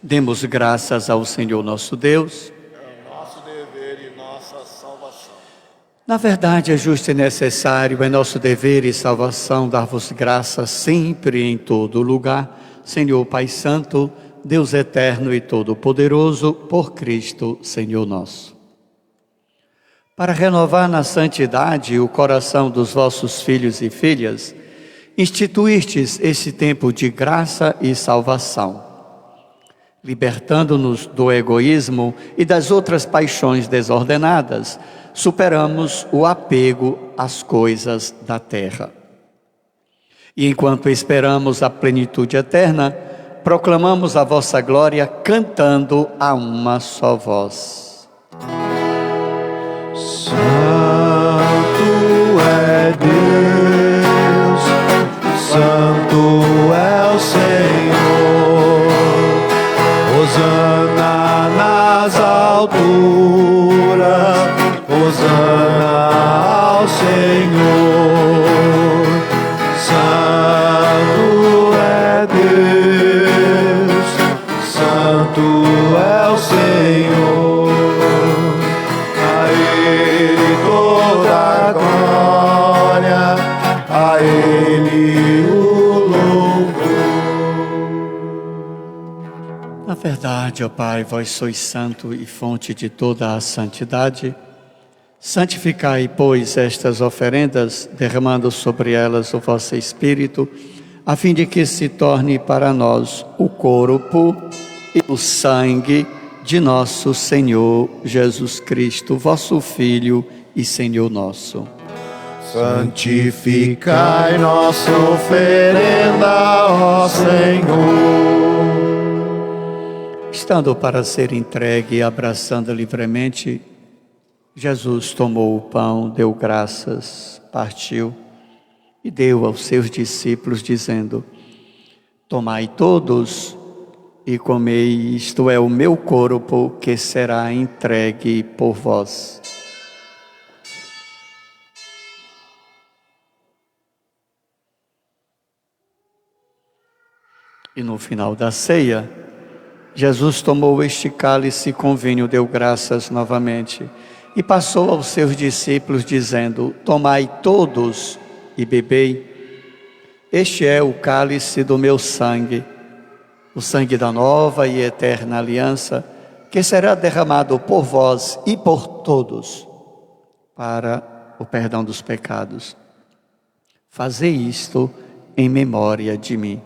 Demos graças ao Senhor nosso Deus.
É o nosso dever e nossa salvação.
Na verdade, é justo e necessário, é nosso dever e salvação dar-vos graças sempre e em todo lugar, Senhor Pai Santo, Deus eterno e todo-poderoso, por Cristo, Senhor nosso. Para renovar na santidade o coração dos vossos filhos e filhas, instituístes esse tempo de graça e salvação, libertando-nos do egoísmo e das outras paixões desordenadas, superamos o apego às coisas da terra. E enquanto esperamos a plenitude eterna, proclamamos a vossa glória cantando a uma só voz.
Santo é Deus, Santo é o Senhor, Hosana nas alturas, Hosana ao Senhor. Santo é Deus, Santo é o Senhor, a Ele toda a glória, a Ele o louvor.
Na verdade, ó Pai, vós sois santo e fonte de toda a santidade. Santificai, pois, estas oferendas, derramando sobre elas o vosso Espírito, a fim de que se torne para nós o corpo e o sangue de nosso Senhor Jesus Cristo, vosso Filho e Senhor nosso.
Santificai nossa oferenda, ó Senhor.
Estando para ser entregue e abraçando livremente, Jesus tomou o pão, deu graças, partiu e deu aos seus discípulos, dizendo: tomai todos e comei, isto é o meu corpo que será entregue por vós. E no final da ceia, Jesus tomou este cálice com vinho, deu graças novamente e passou aos seus discípulos, dizendo: tomai todos e bebei, este é o cálice do meu sangue, o sangue da nova e eterna aliança, que será derramado por vós e por todos, para o perdão dos pecados. Fazei isto em memória de mim.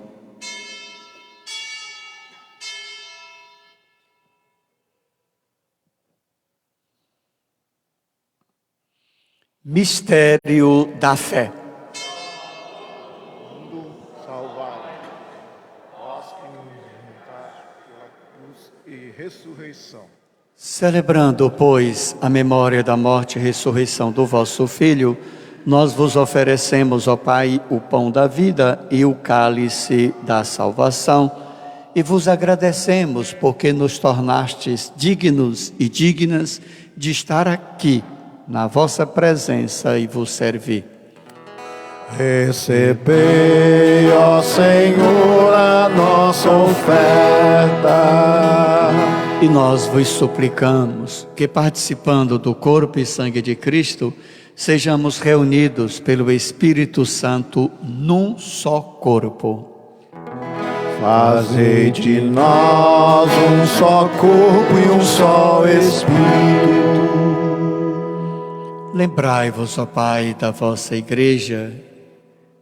Mistério da fé.
Salvai, vós que nos juntaste pela cruz e ressurreição.
Celebrando, pois, a memória da morte e ressurreição do vosso Filho, nós vos oferecemos, ó Pai, o pão da vida e o cálice da salvação, e vos agradecemos porque nos tornastes dignos e dignas de estar aqui, na vossa presença e vos servir.
Recebei, ó Senhor, a nossa oferta.
E nós vos suplicamos que, participando do corpo e sangue de Cristo, sejamos reunidos pelo Espírito Santo num só corpo.
Fazei de nós um só corpo e um só Espírito.
Lembrai-vos, ó Pai, da vossa Igreja,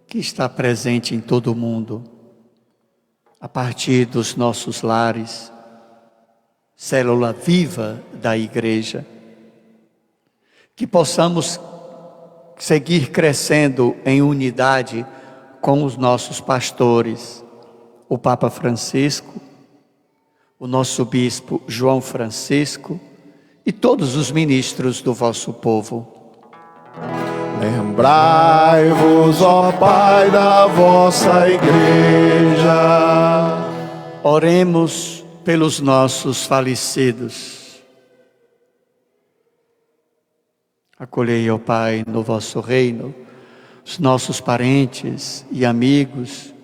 que está presente em todo o mundo, a partir dos nossos lares, célula viva da Igreja, que possamos seguir crescendo em unidade com os nossos pastores, o Papa Francisco, o nosso Bispo João Francisco e todos os ministros do vosso povo.
Lembrai-vos, ó Pai, da vossa Igreja.
Oremos pelos nossos falecidos. Acolhei, ó Pai, no vosso reino, os nossos parentes e amigos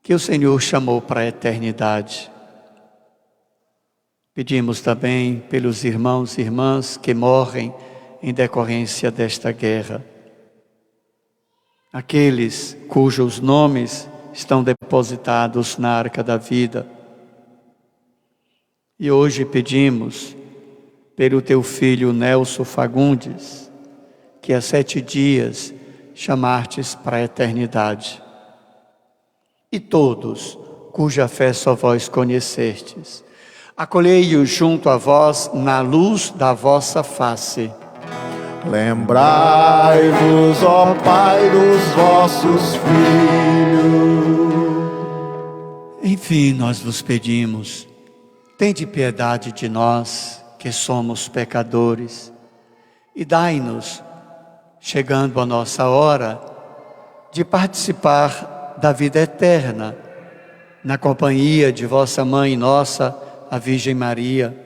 que o Senhor chamou para a eternidade. Pedimos também pelos irmãos e irmãs que morrem em decorrência desta guerra. Aqueles cujos nomes estão depositados na arca da vida. E hoje pedimos pelo teu filho Nelson Fagundes, que há 7 dias chamastes para a eternidade. E todos cuja fé só vós conhecestes, acolhei-os junto a vós na luz da vossa face.
Lembrai-vos, ó Pai, dos vossos filhos.
Enfim, nós vos pedimos, tende piedade de nós, que somos pecadores, e dai-nos, chegando a nossa hora, de participar da vida eterna, na companhia de vossa Mãe Nossa, a Virgem Maria.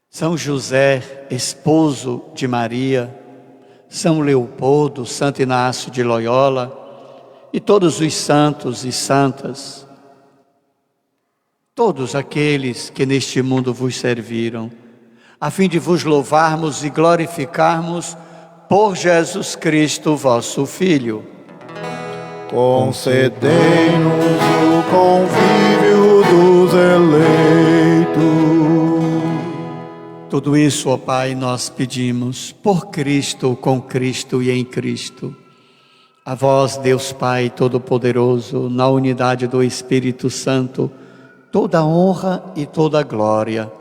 São José, esposo de Maria, São Leopoldo, Santo Inácio de Loyola, e todos os santos e santas, todos aqueles que neste mundo vos serviram, a fim de vos louvarmos e glorificarmos por Jesus Cristo, vosso Filho.
Concedei-nos o convívio dos eleitos.
Tudo isso, ó Pai, nós pedimos por Cristo, com Cristo e em Cristo. A vós, Deus Pai Todo-Poderoso, na unidade do Espírito Santo, toda honra e toda glória,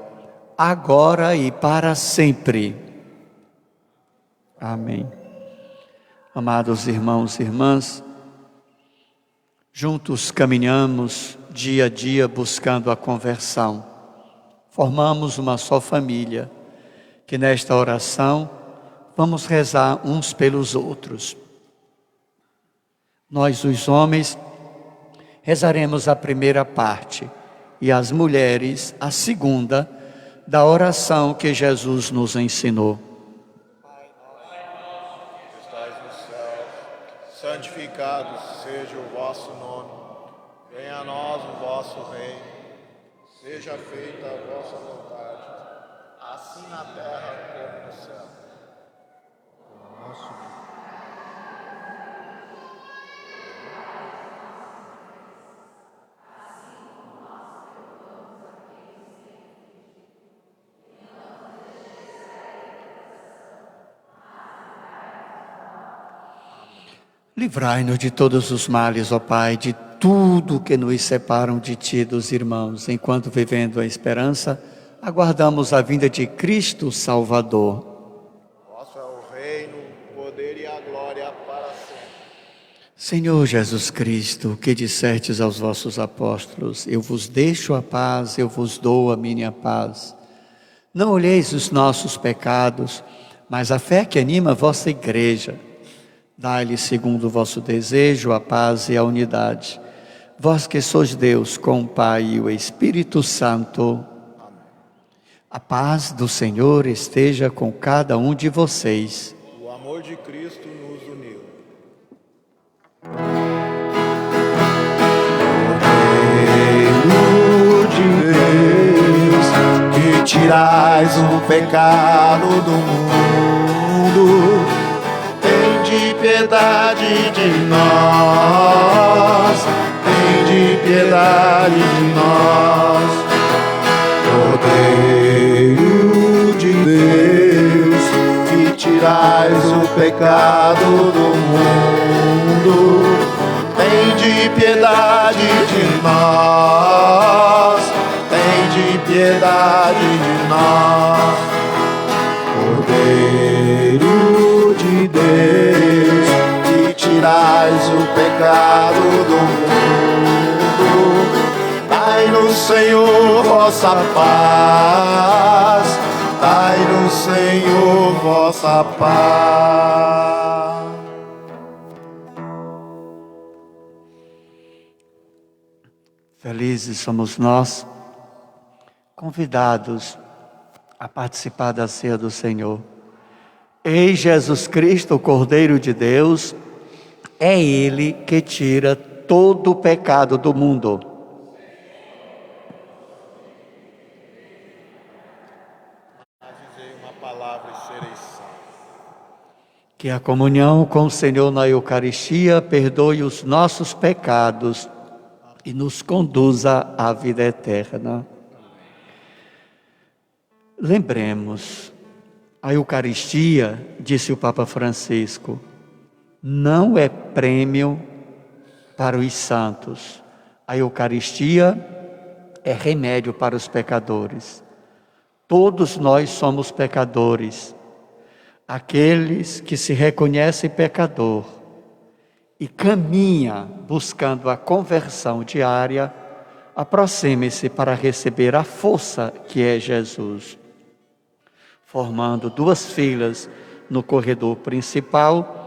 agora e para sempre. Amém. Amados irmãos e irmãs, juntos caminhamos dia a dia buscando a conversão. Formamos uma só família, que nesta oração vamos rezar uns pelos outros. Nós, os homens, rezaremos a primeira parte e as mulheres a segunda da oração que Jesus nos ensinou.
Pai nosso que estais no céu, santificado seja o vosso nome. Venha a nós o vosso reino. Seja feita a vossa vontade, assim na terra como no céu.
Livrai-nos de todos os males, ó Pai, de tudo que nos separam de Ti, dos irmãos, enquanto vivendo a esperança, aguardamos a vinda de Cristo Salvador.
Vosso é o reino, o poder e a glória para sempre.
Senhor Jesus Cristo, que dissertes aos vossos apóstolos, eu vos deixo a paz, eu vos dou a minha paz. Não olheis os nossos pecados, mas a fé que anima a vossa igreja. Dai-lhe, segundo o vosso desejo, a paz e a unidade. Vós que sois Deus, com o Pai e o Espírito Santo. A paz do Senhor esteja com cada um de vocês.
O amor de Cristo nos uniu. O reino de tirais o pecado do mundo, tende piedade de nós, tende piedade de nós. Cordeiro de Deus, que tirais o pecado do mundo, tende piedade de nós, tende piedade de nós. Cordeiro de Deus, que tirais o pecado do mundo, dai-nos, Senhor, vossa paz, dai-nos, Senhor, vossa paz.
Felizes somos nós, convidados a participar da ceia do Senhor. Eis Jesus Cristo, o Cordeiro de Deus, é Ele que tira todo o pecado do mundo.
Dizei uma palavra e sereis salvos.
Que a comunhão com o Senhor na Eucaristia perdoe os nossos pecados e nos conduza à vida eterna. Lembremos, a Eucaristia, disse o Papa Francisco, não é prêmio para os santos. A Eucaristia é remédio para os pecadores. Todos nós somos pecadores. Aqueles que se reconhecem pecador e caminha buscando a conversão diária, aproxime-se para receber a força que é Jesus. Formando duas filas no corredor principal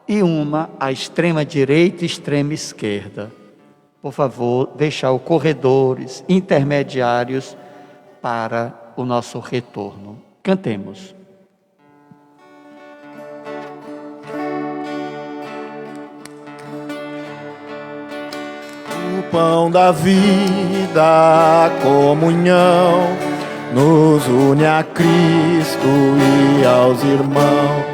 e uma à extrema direita e extrema esquerda. Por favor, deixar os corredores intermediários para o nosso retorno. Cantemos.
O pão da vida, a comunhão, nos une a Cristo e aos irmãos.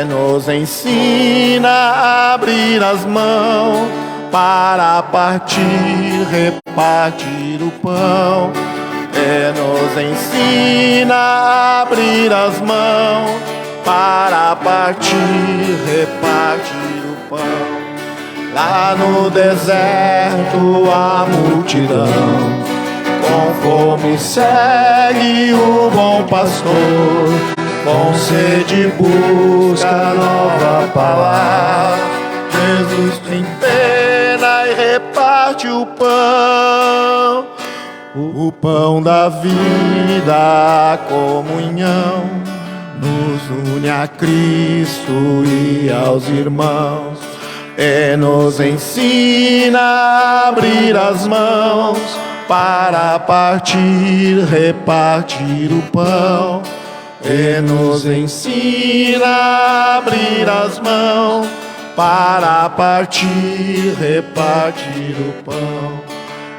Nos ensina a abrir as mãos para partir, repartir o pão. Nos ensina a abrir as mãos para partir, repartir o pão. Lá no deserto a multidão com fome segue o bom pastor, com sede busca a nova palavra. Jesus tem pena e reparte o pão da vida, a comunhão, nos une a Cristo e aos irmãos. Nos ensina a abrir as mãos para partir, repartir o pão. Nos ensina a abrir as mãos para partir, repartir o pão.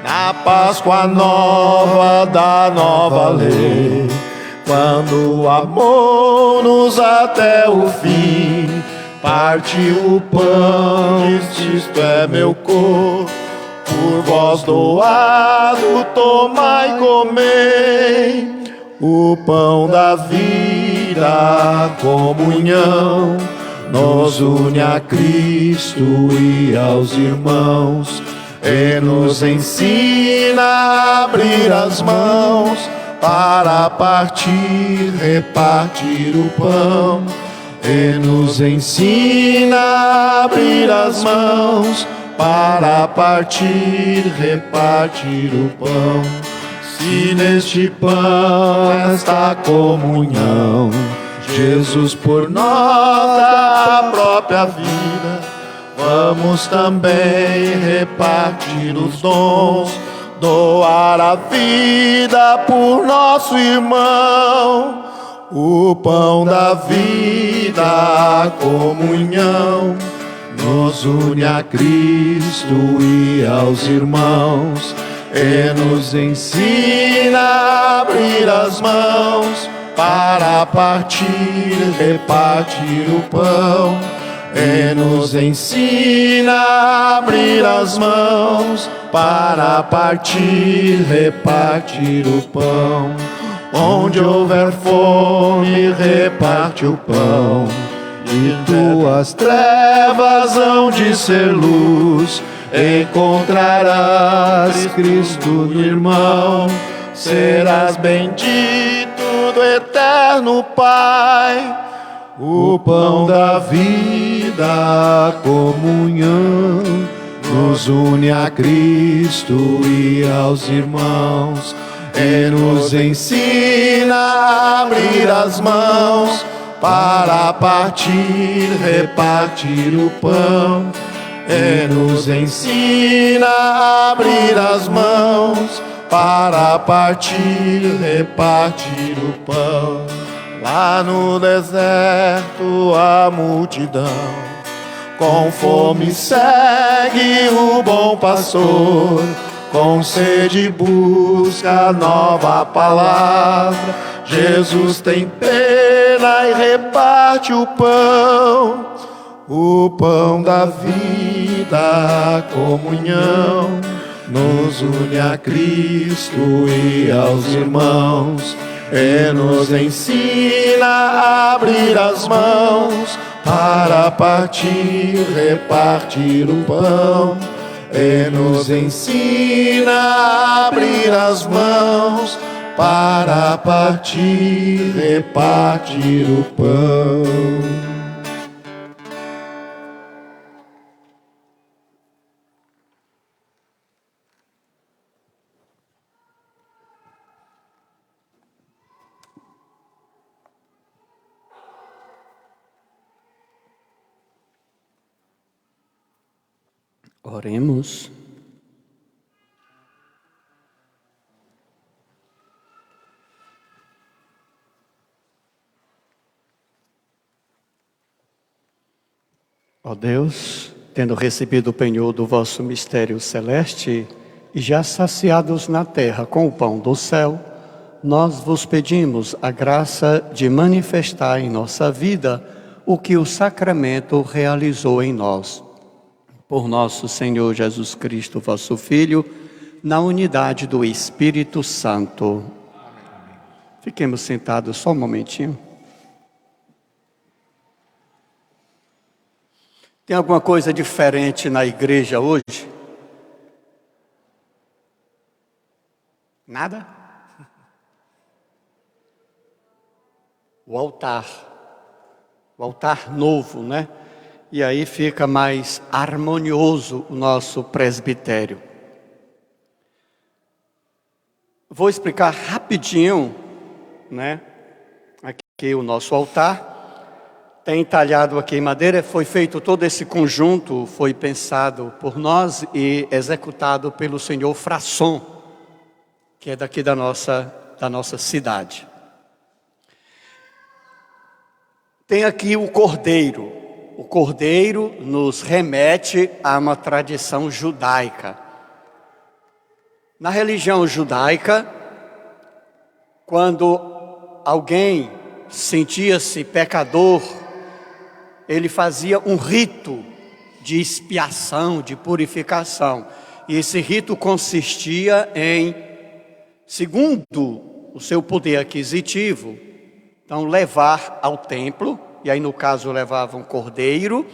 Na Páscoa nova da nova lei, quando o amor nos até o fim, partiu o pão, diz: isto é meu corpo, por vós doado, tomai e comei. O pão da vida, a comunhão, nos une a Cristo e aos irmãos. Nos ensina a abrir as mãos para partir, repartir o pão. Nos ensina a abrir as mãos para partir, repartir o pão. Se neste pão, esta comunhão, Jesus por nós dá a própria vida, vamos também repartir os dons, doar a vida por nosso irmão. O pão da vida, a comunhão, nos une a Cristo e aos irmãos. e nos ensina a abrir as mãos para partir, repartir o pão. E nos ensina a abrir as mãos para partir, repartir o pão. Onde houver fome, reparte o pão. E tuas trevas hão de ser luz. Encontrarás Cristo no irmão. Serás bendito do eterno Pai. O pão da vida, a comunhão, nos une a Cristo e aos irmãos. E nos ensina a abrir as mãos para partir, repartir o pão. E nos ensina a abrir as mãos para partir, repartir o pão. Lá no deserto a multidão com fome segue o bom pastor, com sede busca a nova palavra. Jesus tem pena e reparte o pão da vida, a comunhão, nos une a Cristo e aos irmãos. E nos ensina a abrir as mãos para partir, repartir o pão. E nos ensina a abrir as mãos para partir, repartir o pão.
Oremos. Ó Deus, tendo recebido o penhor do vosso mistério celeste e já saciados na terra com o pão do céu, nós vos pedimos a graça de manifestar em nossa vida o que o sacramento realizou em nós. Por nosso Senhor Jesus Cristo, vosso Filho, na unidade do Espírito Santo. Fiquemos sentados só um momentinho. Tem alguma coisa diferente na igreja hoje? Nada? O altar novo, né? E aí fica mais harmonioso o nosso presbitério. Vou explicar rapidinho, né? Aqui o nosso altar. Tem entalhado aqui em madeira, foi feito todo esse conjunto, foi pensado por nós e executado pelo senhor Frasson, que é daqui da nossa cidade. Tem aqui o cordeiro. O cordeiro nos remete a uma tradição judaica. Na religião judaica, quando alguém sentia-se pecador, ele fazia um rito de expiação, de purificação. E esse rito consistia em, segundo o seu poder aquisitivo, então levar ao templo. E aí, no caso, levava um cordeiro,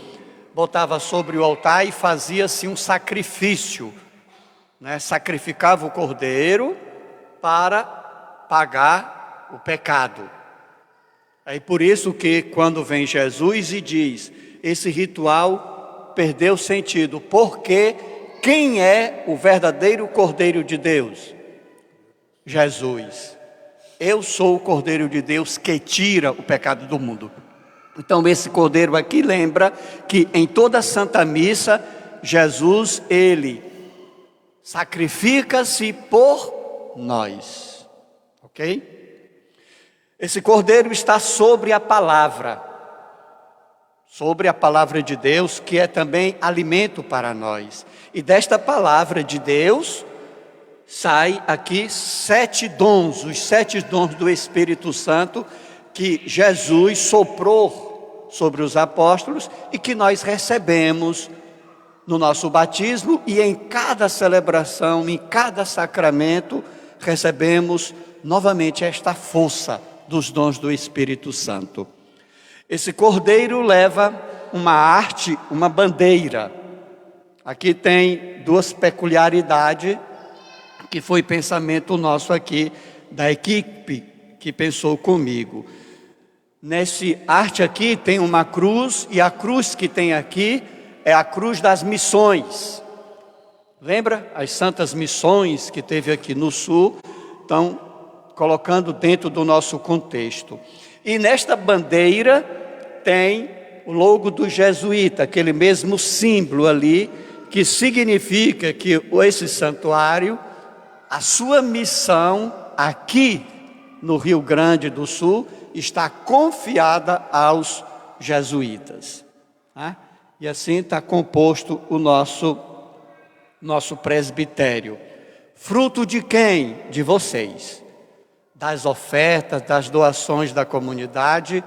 botava sobre o altar e fazia-se um sacrifício, né? Sacrificava o cordeiro para pagar o pecado. É por isso que quando vem Jesus e diz, esse ritual perdeu sentido, porque quem é o verdadeiro Cordeiro de Deus? Jesus. Eu sou o Cordeiro de Deus que tira o pecado do mundo. Então esse cordeiro aqui lembra que em toda a Santa Missa, Jesus, ele sacrifica-se por nós, ok? Esse cordeiro está sobre a palavra de Deus, que é também alimento para nós. E desta palavra de Deus sai aqui 7 dons, os 7 dons do Espírito Santo que Jesus soprou sobre os apóstolos e que nós recebemos no nosso batismo, e em cada celebração, em cada sacramento, recebemos novamente esta força dos dons do Espírito Santo. Esse cordeiro leva uma arte, uma bandeira. Aqui tem 2 peculiaridades, que foi pensamento nosso aqui, da equipe que pensou comigo. Nesse arte aqui tem uma cruz, e a cruz que tem aqui é a cruz das missões. Lembra? As santas missões que teve aqui no sul, estão colocando dentro do nosso contexto. E nesta bandeira tem o logo do jesuíta, aquele mesmo símbolo ali, que significa que esse santuário, a sua missão aqui no Rio Grande do Sul, está confiada aos jesuítas. E assim está composto o nosso presbitério. Fruto de quem? De vocês. Das ofertas, das doações da comunidade.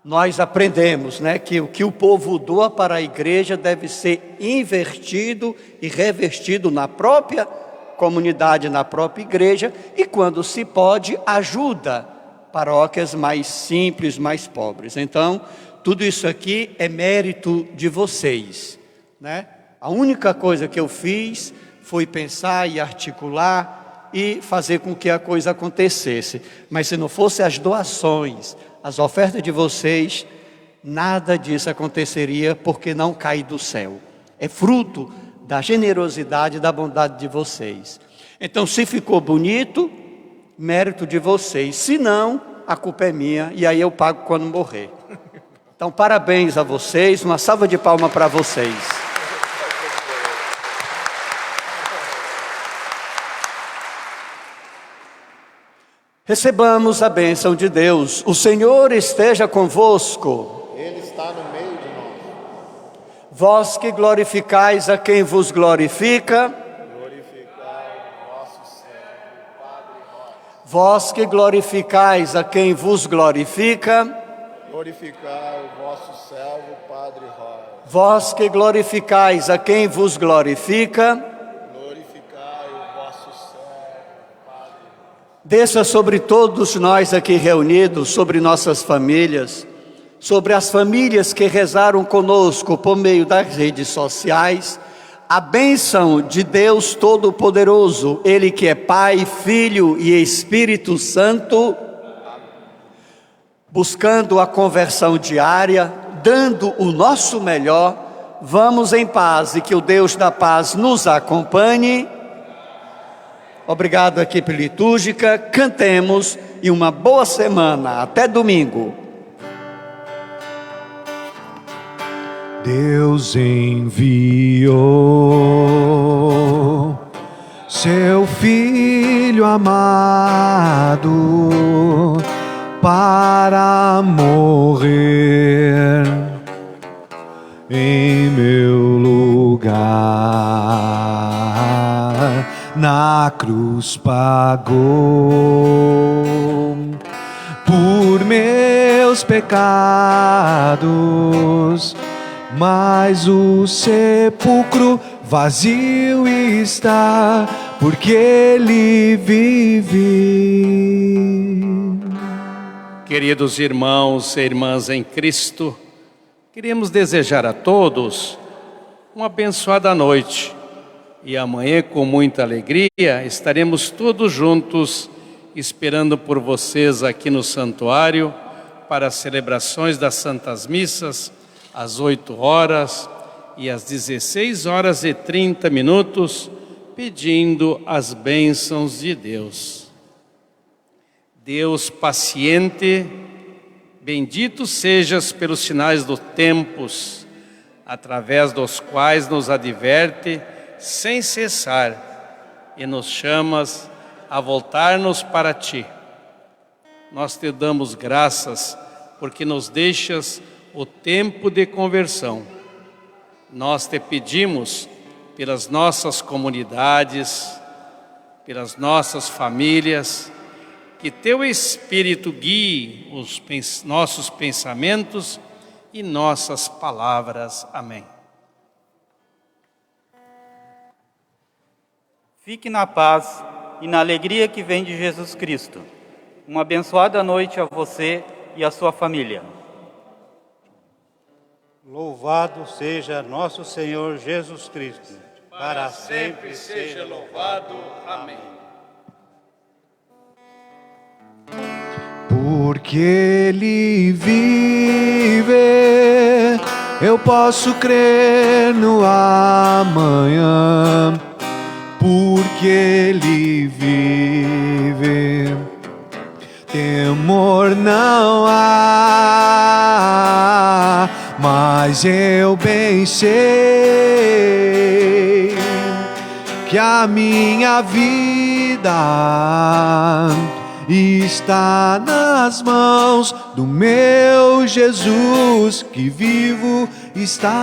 Nós aprendemos, que o que o povo doa para a igreja deve ser invertido e revestido na própria comunidade, na própria igreja, e quando se pode, ajuda paróquias mais simples, mais pobres. Então, tudo isso aqui é mérito de vocês, A única coisa que eu fiz foi pensar e articular e fazer com que a coisa acontecesse. Mas se não fosse as doações, as ofertas de vocês, nada disso aconteceria, porque não cai do céu. É fruto da generosidade e da bondade de vocês. Então, se ficou bonito, mérito de vocês. Se não, a culpa é minha, e aí eu pago quando morrer. Então, parabéns a vocês, uma salva de palmas para vocês. Recebamos a bênção de Deus. O Senhor esteja convosco.
Ele está no meio de nós.
Vós que glorificais a quem vos glorifica.
Glorificai o nosso Senhor, Padre nosso.
Vós que glorificais a quem vos glorifica.
Glorificai o vosso servo, Padre Rosa.
Vós que glorificais a quem vos glorifica.
Glorificai o vosso servo, Padre.
Desça sobre todos nós aqui reunidos, sobre nossas famílias, sobre as famílias que rezaram conosco por meio das redes sociais, a bênção de Deus Todo-Poderoso, Ele que é Pai, Filho e Espírito Santo, buscando a conversão diária, dando o nosso melhor. Vamos em paz e que o Deus da paz nos acompanhe. Obrigado, equipe litúrgica. Cantemos e uma boa semana. Até domingo.
Deus enviou seu Filho amado para morrer em meu lugar. Na cruz pagou por meus pecados, mas o sepulcro vazio está, porque Ele vive.
Queridos irmãos e irmãs em Cristo, queremos desejar a todos uma abençoada noite. E amanhã, com muita alegria, estaremos todos juntos, esperando por vocês aqui no santuário, para as celebrações das Santas Missas, às 8 horas e às 16h30, pedindo as bênçãos de Deus. Deus paciente, bendito sejas pelos sinais dos tempos, através dos quais nos adverte sem cessar e nos chamas a voltar-nos para Ti. Nós te damos graças porque nos deixas o tempo de conversão. Nós te pedimos pelas nossas comunidades, pelas nossas famílias, que Teu Espírito guie os nossos pensamentos e nossas palavras. Amém.
Fique na paz e na alegria que vem de Jesus Cristo. Uma abençoada noite a você e a sua família.
Louvado seja nosso Senhor Jesus Cristo. Para sempre seja louvado.
Amém.
Porque Ele vive, eu posso crer no amanhã. Porque Ele vive, temor não há, mas eu bem sei que a minha vida está nas mãos do meu Jesus, que vivo está.